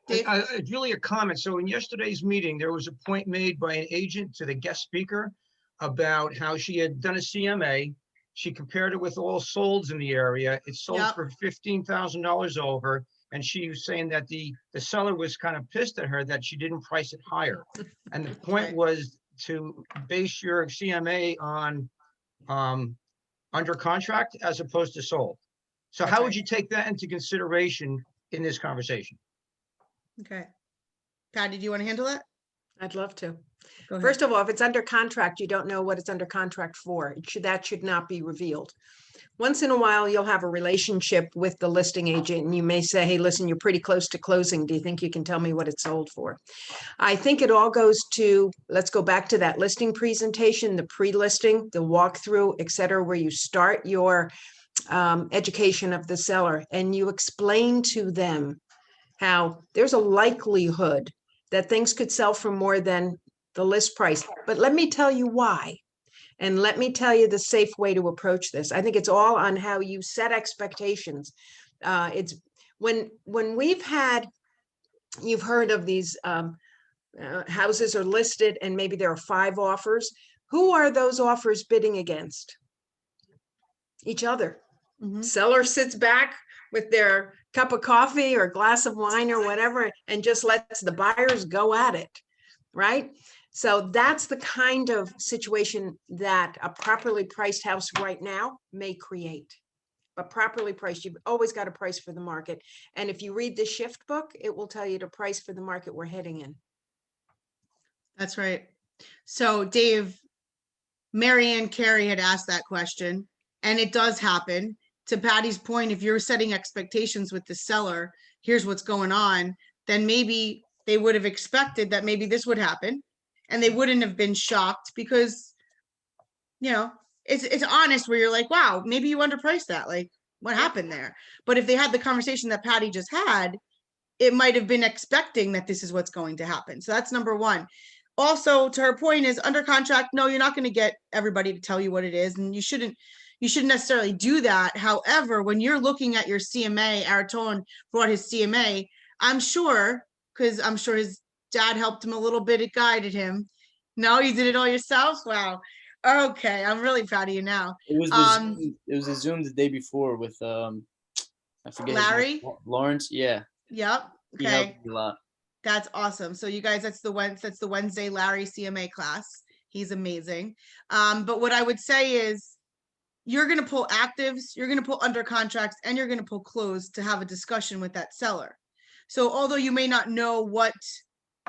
Dave? It's really a comment. So in yesterday's meeting, there was a point made by an agent to the guest speaker about how she had done a CMA. She compared it with all solds in the area. It sold Yep. for $15,000 over. And she was saying that the seller was kind of pissed at her that she didn't price it higher. And the point Right. was to base your CMA on under contract as opposed to sold. So That's how right. would you take that into consideration in this conversation? Okay. Patty, do you want to handle it? I'd love to. Go ahead. First of all, if it's under contract, you don't know what it's under contract for. That should not be revealed. Once in a while, you'll have a relationship with the listing agent and you may say, hey, listen, you're pretty close to closing. Do you think you can tell me what it sold for? I think it all goes to, let's go back to that listing presentation, the pre-listing, the walkthrough, et cetera, where you start your education of the seller and you explain to them how there's a likelihood that things could sell for more than the list price. But let me tell you why. And let me tell you the safe way to approach this. I think it's all on how you set expectations. It's when we've had, you've heard of these houses are listed and maybe there are 5 offers. Who are those offers bidding against? Each other. Mhm. Seller sits back with their cup of coffee or glass of wine or whatever and just lets the buyers go at it, right? So that's the kind of situation that a properly priced house right now may create. But properly priced, you've always got to price for the market. And if you read the shift book, it will tell you to price for the market we're heading in. That's right. So Dave, Marianne Carey had asked that question, and it does happen. To Patty's point, if you're setting expectations with the seller, here's what's going on, then maybe they would have expected that maybe this would happen, and they wouldn't have been shocked because, you know, it's honest where you're like, wow, maybe you underpriced that. Like, what happened there? But if they had the conversation that Patty just had, it might have been expecting that this is what's going to happen. So that's number one. Also, to her point, is under contract, no, you're not going to get everybody to tell you what it is, and you shouldn't necessarily do that. However, when you're looking at your CMA, Aratone brought his CMA, I'm sure, because I'm sure his dad helped him a little bit, it guided him. No, you did it all yourself? Wow. Okay, I'm really proud of you now. It was it was a Zoom the day before with I forget his name. Larry? Lawrence. Yeah, Yep. he Okay. helped me a lot. That's awesome. So you guys, that's the Wednesday Larry CMA class. He's amazing. But what I would say is you're going to pull actives, you're going to pull under contracts, and you're going to pull closed to have a discussion with that seller. So although you may not know what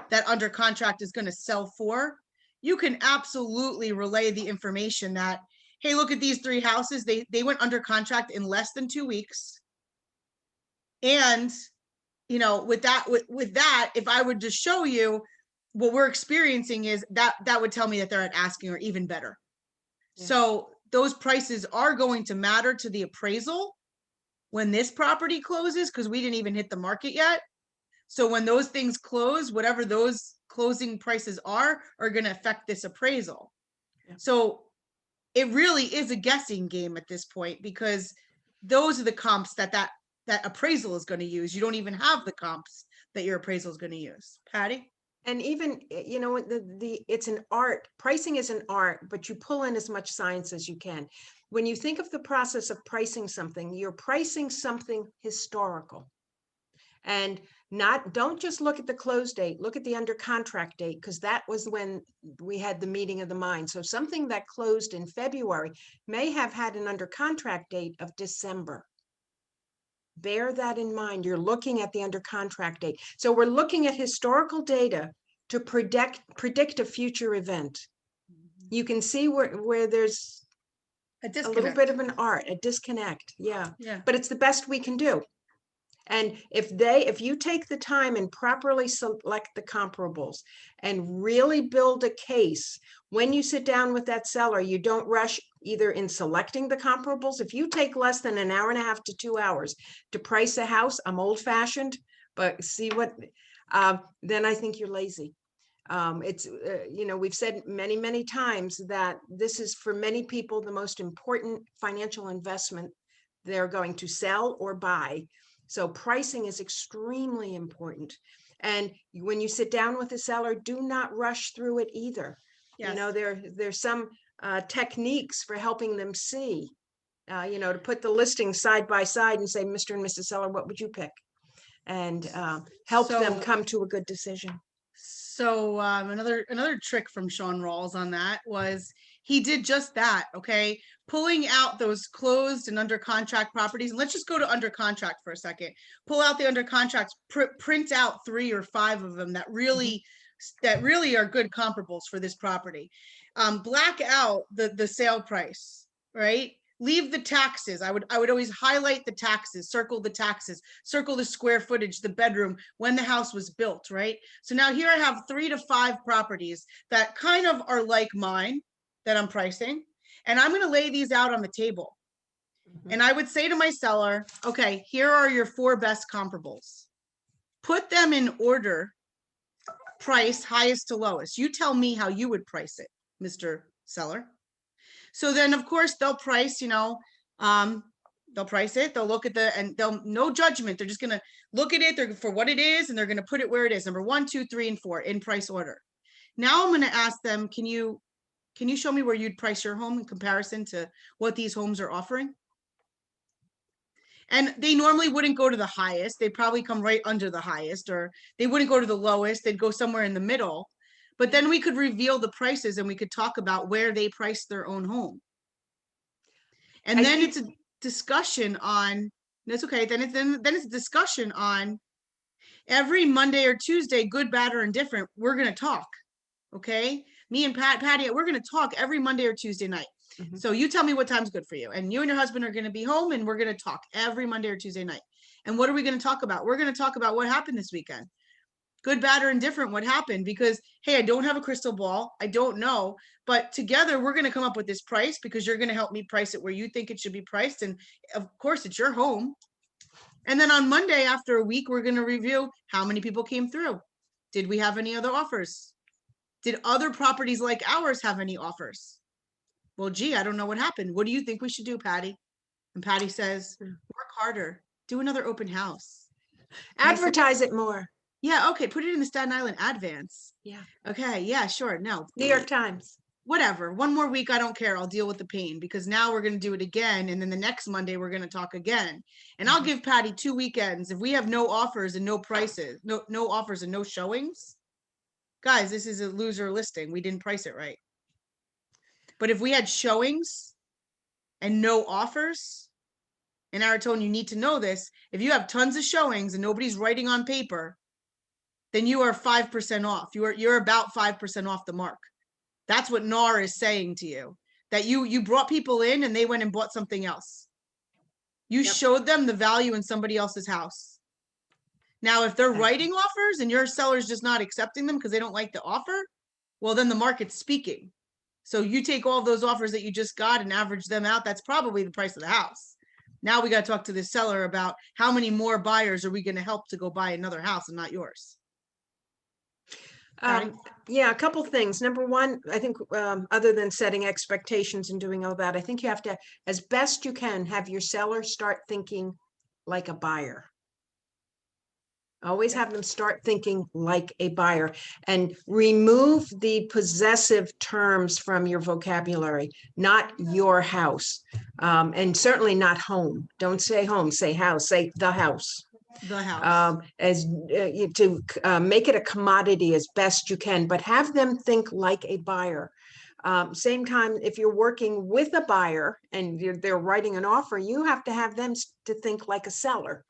that under contract is going to sell for, you can absolutely relay the information that, hey, look at these 3 houses. They went under contract in less than 2 weeks. And you know, with that, if I would just show you what we're experiencing is that would tell me that they're at asking or even better. Yeah. So those prices are going to matter to the appraisal when this property closes, because we didn't even hit the market yet. So when those things close, whatever those closing prices are going to affect this appraisal. Yeah. So it really is a guessing game at this point, because those are the comps that appraisal is going to use. You don't even have the comps that your appraisal is going to use. Patty? And even, you know, it's an art. Pricing is an art, but you pull in as much science as you can. When you think of the process of pricing something, you're pricing something historical. And don't just look at the close date, look at the under contract date, because that was when we had the meeting of the mind. So something that closed in February may have had an under contract date of December. Bear that in mind. You're looking at the under contract date. So we're looking at historical data to predict a future event. You can see where there's A little bit of an art, a disconnect. Yeah. But it's the best we can do. And if you take the time and properly select the comparables and really build a case, when you sit down with that seller, you don't rush either in selecting the comparables. If you take less than an hour and a half to 2 hours to price a house, I'm old fashioned, but see what, then I think you're lazy. It's, you know, we've said many, many times that this is for many people, the most important financial investment they're going to sell or buy. So pricing is extremely important. And when you sit down with the seller, do not rush through it either. Yes. You know, there's some techniques for helping them see, you know, to put the listings side by side and say, Mr. and Mrs. Seller, what would you pick? And help them come to a good decision. So another trick from Sean Rawls on that was he did just that. Okay. Pulling out those closed and under contract properties. And let's just go to under contract for a second. Pull out the under contracts, print out 3 or 5 of them that really are good comparables for this property. Black out the sale price, right? Leave the taxes. I would always highlight the taxes, circle the taxes, circle the square footage, the bedroom, when the house was built, right? So now here I have 3 to 5 properties that kind of are like mine that I'm pricing, and I'm going to lay these out on the table. And I would say to my seller, okay, here are your 4 best comparables. Put them in order, price highest to lowest. You tell me how you would price it, Mr. Seller. So then, of course, they'll price, you know, they'll price it, they'll look at and they'll, no judgment. They're just going to look at it for what it is, and they're going to put it where it is. Number 1, 2, 3, and 4 in price order. Now I'm going to ask them, can you show me where you'd price your home in comparison to what these homes are offering? And they normally wouldn't go to the highest. They'd probably come right under the highest, or they wouldn't go to the lowest. They'd go somewhere in the middle. But then we could reveal the prices and we could talk about where they priced their own home. And then it's a discussion on, that's okay, then it's a discussion on every Monday or Tuesday, good, bad, or indifferent, we're going to talk, okay? Me and Patty, we're going to talk every Monday or Tuesday night. Mhm. So you tell me what time's good for you. And you and your husband are going to be home and we're going to talk every Monday or Tuesday night. And what are we going to talk about? We're going to talk about what happened this weekend. Good, bad, or indifferent, what happened? Because, hey, I don't have a crystal ball. I don't know. But together we're going to come up with this price because you're going to help me price it where you think it should be priced. And of course, it's your home. And then on Monday, after a week, we're going to review how many people came through. Did we have any other offers? Did other properties like ours have any offers? Well, gee, I don't know what happened. What do you think we should do, Patty? And Patty says, work harder, do another open house. And I said, Advertise it more. yeah, okay, put it in the Staten Island Advance. Yeah. Okay, yeah, sure. No, New York Times. whatever. One more week, I don't care. I'll deal with the pain because now we're going to do it again. And then the next Monday, we're going to talk again. And I'll give Patty 2 weekends. If we have no offers and no prices, no offers and no showings, guys, this is a loser listing. We didn't price it right. But if we had showings and no offers, and Aratone, you need to know this, if you have tons of showings and nobody's writing on paper, then you are 5% off. You're about 5% off the mark. That's what NAR is saying to you, that you brought people in and they went and bought something else. You Yep. showed them the value in somebody else's house. Now, if they're writing offers and your seller's just not accepting them because they don't like the offer, well, then the market's speaking. So you take all of those offers that you just got and average them out. That's probably the price of the house. Now we got to talk to the seller about how many more buyers are we going to help to go buy another house and not yours. Patty? Yeah, a couple things. Number one, I think other than setting expectations and doing all that, I think you have to, as best you can, have your seller start thinking like a buyer. Always have them start thinking like a buyer and remove the possessive terms from your vocabulary, not your house, and certainly not home. Don't say home, say house, say the house. The house. Make it a commodity as best you can, but have them think like a buyer. Same time, if you're working with a buyer and they're writing an offer, you have to have them to think like a seller.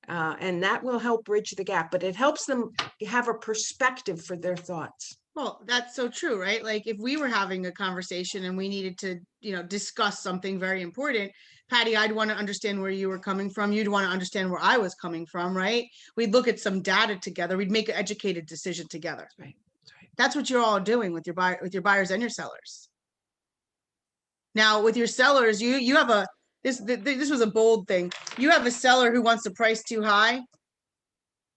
And that will help bridge the gap, but it helps them have a perspective for their thoughts. Well, that's so true, right? Like if we were having a conversation and we needed to, discuss something very important, Patty, I'd want to understand where you were coming from. You'd want to understand where I was coming from, right? We'd look at some data together. We'd make an educated decision together. That's right. That's what you're all doing with your buyers and your sellers. Now, with your sellers, you have this was a bold thing. You have a seller who wants the price too high.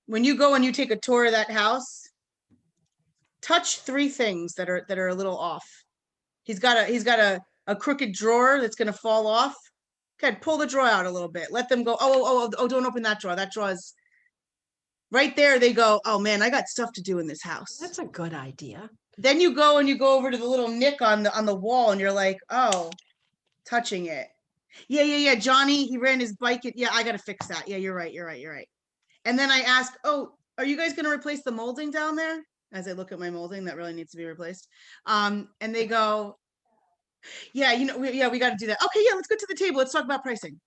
When you go and you take a tour of that house, touch 3 things that are a little off. He's got a crooked drawer that's going to fall off. Okay, pull the drawer out a little bit. Let them go. Oh, don't open that drawer. That drawer is right there. They go, oh man, I got stuff to do in this house. That's a good idea. Then you go over to the little nick on the wall and you're like, oh, touching it. Yeah. Johnny, he ran his bike. Yeah, I got to fix that. Yeah, you're right. And then I ask, oh, are you guys going to replace the molding down there? As I look at my molding, that really needs to be replaced. And they go, yeah, we got to do that. Okay, yeah, let's go to the table. Let's talk about pricing.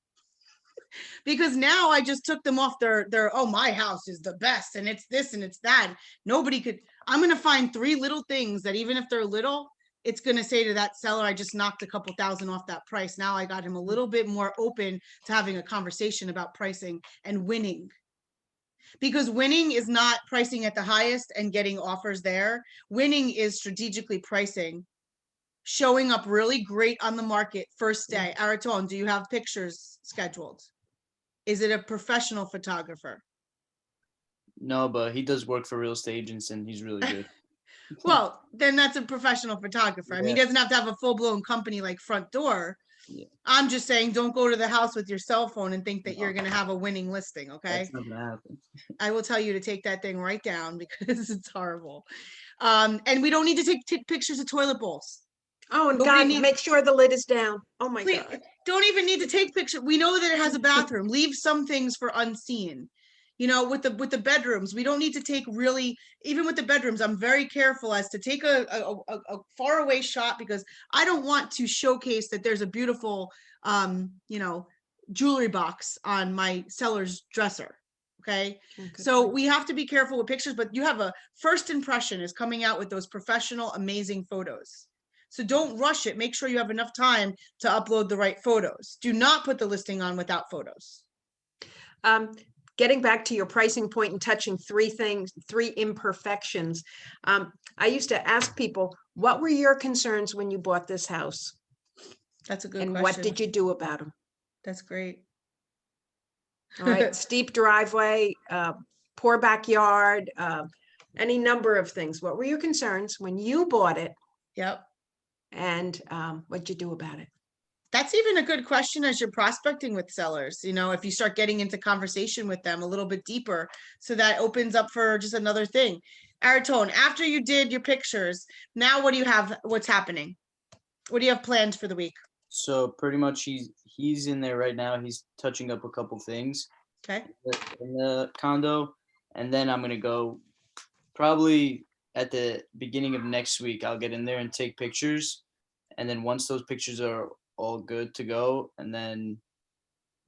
Because now I just took them off their, oh, my house is the best and it's this and it's that. I'm going to find 3 little things that even if they're little, it's going to say to that seller, I just knocked a couple thousand off that price. Now I got him a little bit more open to having a conversation about pricing and winning. Because winning is not pricing at the highest and getting offers there. Winning is strategically pricing, showing up really great on the market first day. Aratone, do you have pictures scheduled? Is it a professional photographer? No, but he does work for real estate agents and he's really good. Well, then that's a professional photographer. I mean, he doesn't have to have a full-blown company like Front Door. Yeah. I'm just saying, don't go to the house with your cell phone and think that you're going to have a winning listing. Okay. That's not gonna happen. I will tell you to take that thing right down because it's horrible. And we don't need to take pictures of toilet bowls. Oh, and Nobody God, needs- make sure the lid is down. Oh my Please, God. don't even need to take pictures. We know that it has a bathroom. Leave some things for unseen. With the bedrooms, we don't need to take really, even with the bedrooms, I'm very careful as to take a far away shot because I don't want to showcase that there's a beautiful, jewelry box on my seller's dresser. Okay. Okay. So we have to be careful with pictures, but you have a first impression is coming out with those professional, amazing photos. So don't rush it. Make sure you have enough time to upload the right photos. Do not put the listing on without photos. Getting back to your pricing point and touching three imperfections. I used to ask people, what were your concerns when you bought this house? That's a good And question. what did you do about them? That's great. All right, steep driveway, poor backyard, any number of things. What were your concerns when you bought it? Yep. And what'd you do about it? That's even a good question as you're prospecting with sellers. You know, if you start getting into conversation with them a little bit deeper, so that opens up for just another thing. Aratone, after you did your pictures, now what do you have? What's happening? What do you have planned for the week? So pretty much he's in there right now. He's touching up a couple things Okay. in the condo, and then I'm gonna go probably at the beginning of next week. I'll get in there and take pictures, and then once those pictures are all good to go, and then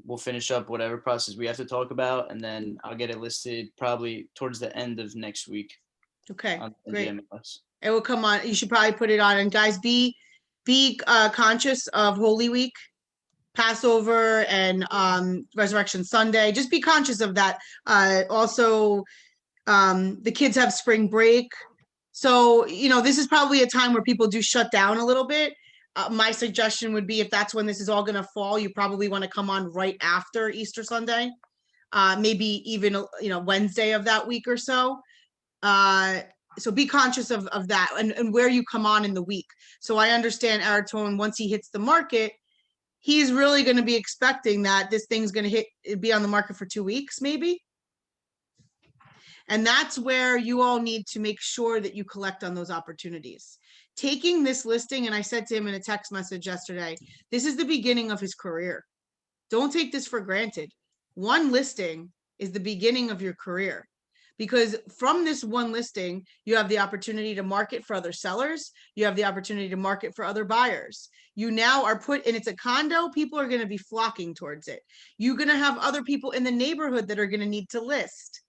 we'll finish up whatever process we have to talk about, and then I'll get it listed probably towards the end of next week. Okay, on the great. MLS. It will come on. You should probably put it on. And guys, be conscious of Holy Week, Passover, and Resurrection Sunday. Just be conscious of that. Also, the kids have spring break. So, you know, this is probably a time where people do shut down a little bit. My suggestion would be, if that's when this is all going to fall, you probably want to come on right after Easter Sunday, maybe even, you know, Wednesday of that week or so. So be conscious of that and where you come on in the week. So I understand Aratone, once he hits the market, he's really going to be expecting that this thing's going to be on the market for 2 weeks, maybe. And that's where you all need to make sure that you collect on those opportunities. Taking this listing, and I said to him in a text message yesterday, this is the beginning of his career. Don't take this for granted. One listing is the beginning of your career, because from this one listing, you have the opportunity to market for other sellers. You have the opportunity to market for other buyers. You now are put, and it's a condo, people are going to be flocking towards it. You're going to have other people in the neighborhood that are going to need to list.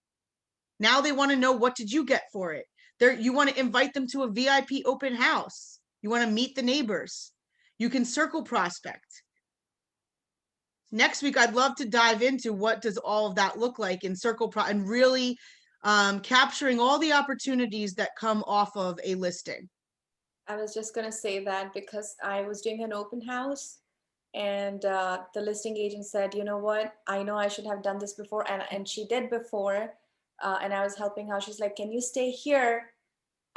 Now they want to know, what did you get for it? You want to invite them to a VIP open house. You want to meet the neighbors. You can circle prospect. Next week, I'd love to dive into what does all of that look like in and really capturing all the opportunities that come off of a listing. I was just going to say that because I was doing an open house, and the listing agent said, you know what, I know I should have done this before, and she did before. And I was helping her. She's like, can you stay here?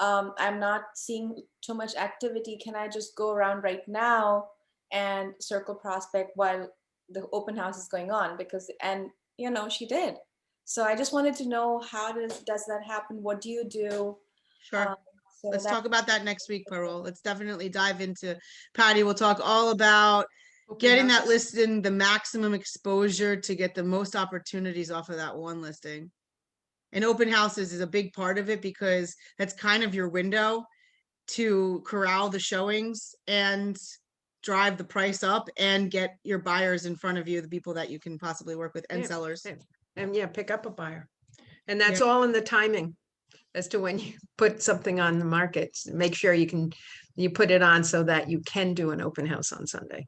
I'm not seeing too much activity. Can I just go around right now and circle prospect while the open house is going on? And you know, she did. So I just wanted to know, how does that happen? What do you do? Sure. Let's talk about that next week, Parul. Let's definitely dive into, Patty, we'll talk all about getting that listing, the maximum exposure to get the most opportunities off of that one listing. And open houses is a big part of it, because that's kind of your window to corral the showings and drive the price up and get your buyers in front of you, the people that you can possibly work with, and Yeah, sellers. And yeah, pick up a buyer. And that's all in the timing as to when you put something on the market. Make sure you put it on so that you can do an open house on Sunday.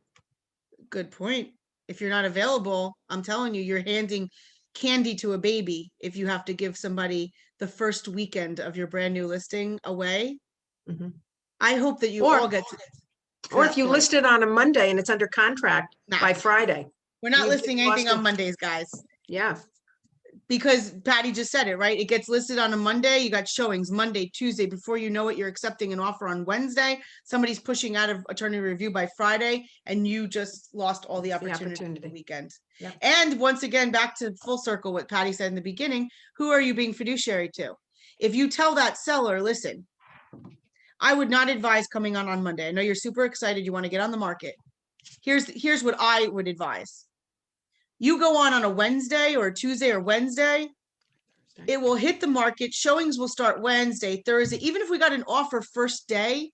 Good point. If you're not available, I'm telling you, you're handing candy to a baby if you have to give somebody the first weekend of your brand new listing away. Mm-hmm. I hope that you all get to. Or if you list it on a Monday and it's under contract by Friday. We're not listing anything on Mondays, guys. Yeah. Because Patty just said it, right? It gets listed on a Monday. You got showings Monday, Tuesday. Before you know it, you're accepting an offer on Wednesday. Somebody's pushing out of attorney review by Friday, and you just lost all the opportunity the weekend. Yep. And once again, back to full circle, what Patty said in the beginning, who are you being fiduciary to? If you tell that seller, listen, I would not advise coming on Monday. I know you're super excited. You want to get on the market. Here's what I would advise. You go on a Wednesday or a Tuesday or Wednesday, it will hit the market. Showings will start Wednesday, Thursday. Even if we got an offer first day,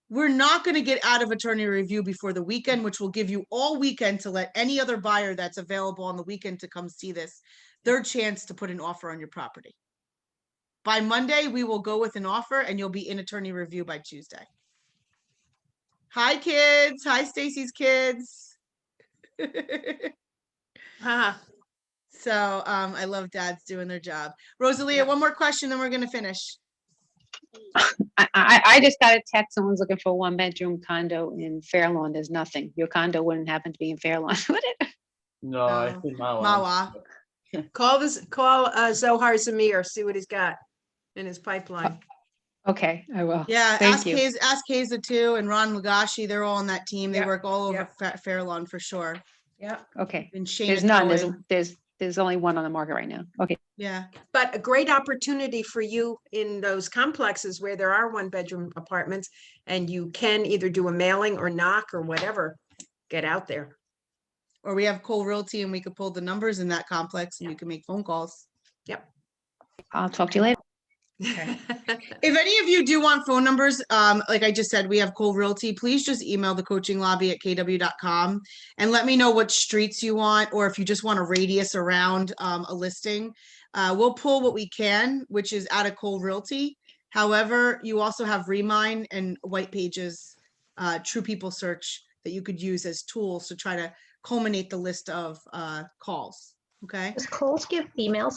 we're not going to get out of attorney review before the weekend, which will give you all weekend to let any other buyer that's available on the weekend to come see this their chance to put an offer on your property. By Monday, we will go with an offer and you'll be in attorney review by Tuesday. Hi, kids. Hi, Stacy's kids. Ah, So I love dads doing their job. Rosalia, one more question, then we're gonna finish. I just got a text, someone's looking for a 1-bedroom condo in Fairlawn. There's nothing. Your condo wouldn't happen to be in Fairlawn, would it? No, I No. think Mawa. Mawa. call Zohar Zamir, see what he's got in his pipeline. Okay, I will. Yeah, Thank you. ask Haza too, and Ron Lagashi, they're all on that team. They Yep, work all over yep. Fairlawn for sure. Yeah. Okay, And Shayna there's none. Cohen. There's only one on the market right now. Okay. Yeah, But a great opportunity for you in those complexes where there are 1-bedroom apartments and you can either do a mailing or knock or whatever, get out there. or we have Cole Realty and we could pull the numbers in that complex and you can make phone calls. I'll talk to you later. If any of you do want phone numbers, like I just said, we have Cole Realty. Please just email the coaching lobby at kw.com and let me know what streets you want, or if you just want a radius around a listing. We'll pull what we can, which is out of Cole Realty. However, you also have Remine and White Pages, True People Search that you could use as tools to try to culminate the list of calls. Okay. Does Kohl's give emails?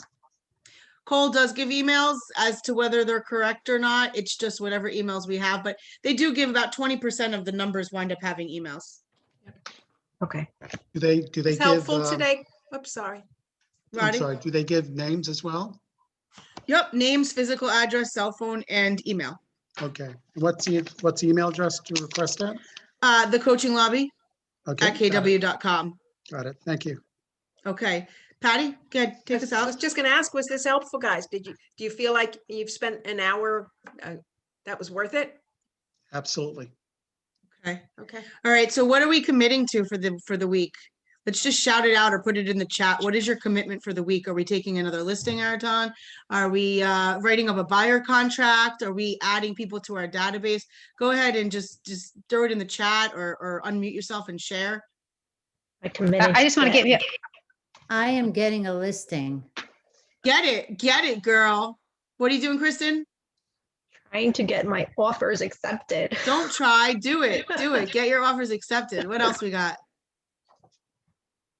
Cole does give emails. As to whether they're correct or not, it's just whatever emails we have, but they do give about 20% of the numbers wind up having emails. Okay. Do they It's give, helpful today. Oops, sorry. I'm Roddy? sorry, do they give names as well? Yep, names, physical address, cell phone, and email. Okay. What's the email address to request that? The coaching lobby Okay. at kw.com. Got it. Thank you. Okay, Patty, good, take us I out. was just gonna ask, was this helpful, guys? Do you feel like you've spent an hour that was worth it? Absolutely. Okay, Okay. all right, so what are we committing to for the week? Let's just shout it out or put it in the chat. What is your commitment for the week? Are we taking another listing, Araton? Are we writing up a buyer contract? Are we adding people to our database? Go ahead and just throw it in the chat or unmute yourself and share. I committed. I just want to get, I am getting a listing. Get it, girl. What are you doing, Kristen? Trying to get my offers accepted. Don't try, do it. Get your offers accepted. What else we got?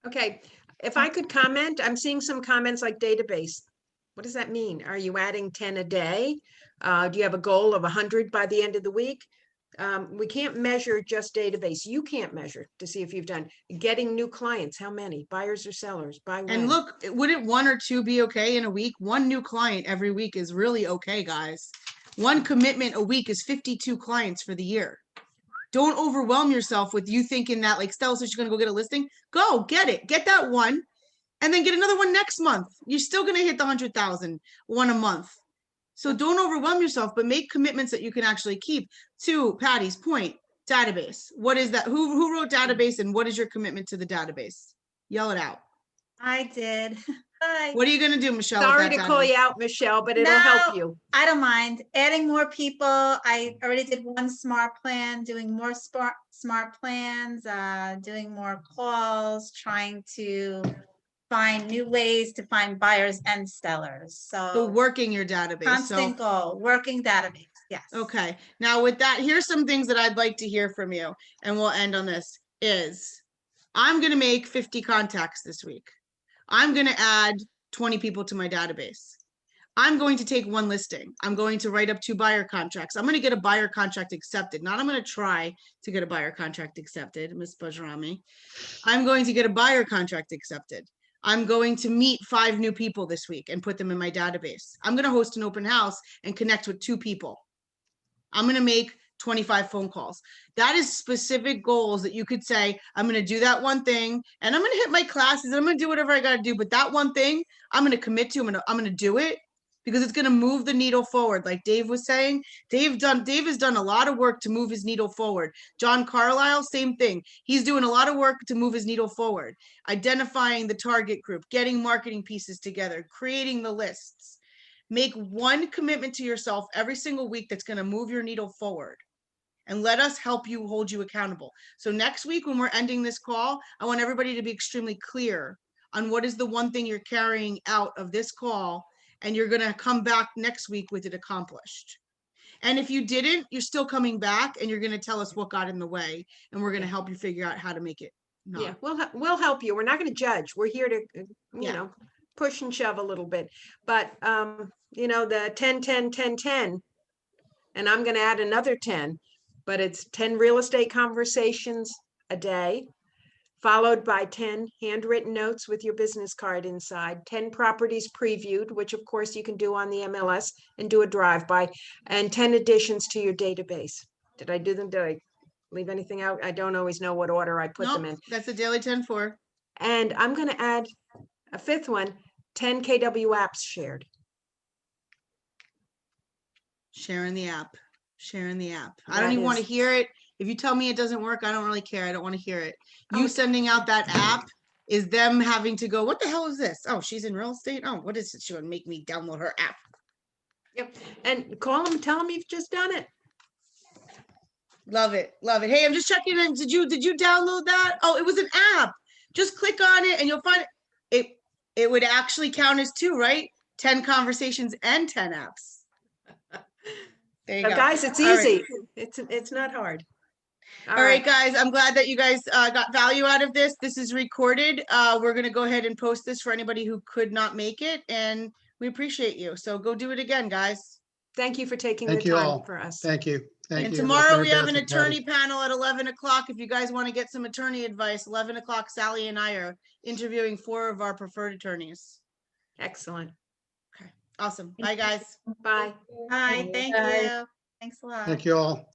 Okay, if I could comment, I'm seeing some comments like database. What does that mean? Are you adding 10 a day? Do you have a goal of 100 by the end of the week? We can't measure just database. You can't measure to see if you've done getting new clients. How many buyers or sellers? By when? And look, wouldn't 1 or 2 be okay in a week? 1 new client every week is really okay, guys. 1 commitment a week is 52 clients for the year. Don't overwhelm yourself with you thinking that like Stella said she's gonna go get a listing. Go get it. Get that one and then get another one next month. You're still gonna hit the 100,000 one a month. So don't overwhelm yourself, but make commitments that you can actually keep. To Patty's point, database. What is that? Who wrote database and what is your commitment to the database? Yell it out. I did. Hi. What are you gonna do, Michelle? with Sorry that to call database? you out, Michelle, but it'll help No. you. I don't mind adding more people. I already did 1 smart plan, doing more smart plans, doing more calls, trying to find new ways to find buyers and sellers. So So working your database. constant goal, working database. Yes. Okay, now with that, here's some things that I'd like to hear from you, and we'll end on this, is I'm gonna make 50 contacts this week. I'm gonna add 20 people to my database. I'm going to take 1 listing. I'm going to write up 2 buyer contracts. I'm gonna get a buyer contract accepted. Not I'm gonna try to get a buyer contract accepted, Ms. Bajrami. I'm going to get a buyer contract accepted. I'm going to meet 5 new people this week and put them in my database. I'm gonna host an open house and connect with 2 people. I'm gonna make 25 phone calls. That is specific goals that you could say, I'm gonna do that one thing and I'm gonna hit my classes and I'm gonna do whatever I gotta do. But that one thing I'm gonna commit to, I'm gonna do it because it's gonna move the needle forward. Like Dave was saying, Dave has done a lot of work to move his needle forward. John Carlisle, same thing. He's doing a lot of work to move his needle forward, identifying the target group, getting marketing pieces together, creating the lists. Make 1 commitment to yourself every single week that's going to move your needle forward. And let us help you hold you accountable. So next week, when we're ending this call, I want everybody to be extremely clear on what is the one thing you're carrying out of this call, and you're gonna come back next week with it accomplished. And if you didn't, you're still coming back and you're gonna tell us what got in the way, and we're gonna help you figure out how to make it. Yeah, not. we'll help you. We're not going to judge. We're here to, you Yeah. know, push and shove a little bit. But, you know, the 10, 10, 10, 10, and I'm going to add another 10, but it's 10 real estate conversations a day, followed by 10 handwritten notes with your business card inside, 10 properties previewed, which of course you can do on the MLS and do a drive-by, and 10 additions to your database. Did I do them? Did I leave anything out? I don't always know what order I put them in. Nope, that's a daily 10-4. And I'm going to add a fifth one, 10 KW apps shared. Sharing the app, sharing the app. I don't That even want to is- hear it. If you tell me it doesn't work, I don't really care. I don't want to hear it. Oh, You sending out that app is them having to go, what the hell is this? Oh, she's in real estate? Oh, what is it? She would make me download her app. Yep. And call them, tell them you've just done it. Love it, love it. Hey, I'm just checking in. Did you download that? Oh, it was an app. Just click on it and you'll find it. It would actually count as 2, right? 10 conversations and 10 apps. There you So go. guys, it's All right. easy. It's not hard. All right, guys, I'm glad that you guys got value out of this. This is recorded. We're gonna go ahead and post this for anybody who could not make it, and we appreciate you. So go do it again, guys. Thank you for taking the Thank you time all. for us. Thank you. Thank And you. tomorrow Mary we have Beth an and Patty. attorney panel at 11 o'clock. If you guys want to get some attorney advice, 11 o'clock, Sally and I are interviewing 4 of our preferred attorneys. Excellent. Awesome. Bye, guys. Bye. Hi, thank Bye. you. Thanks a lot. Thank you all.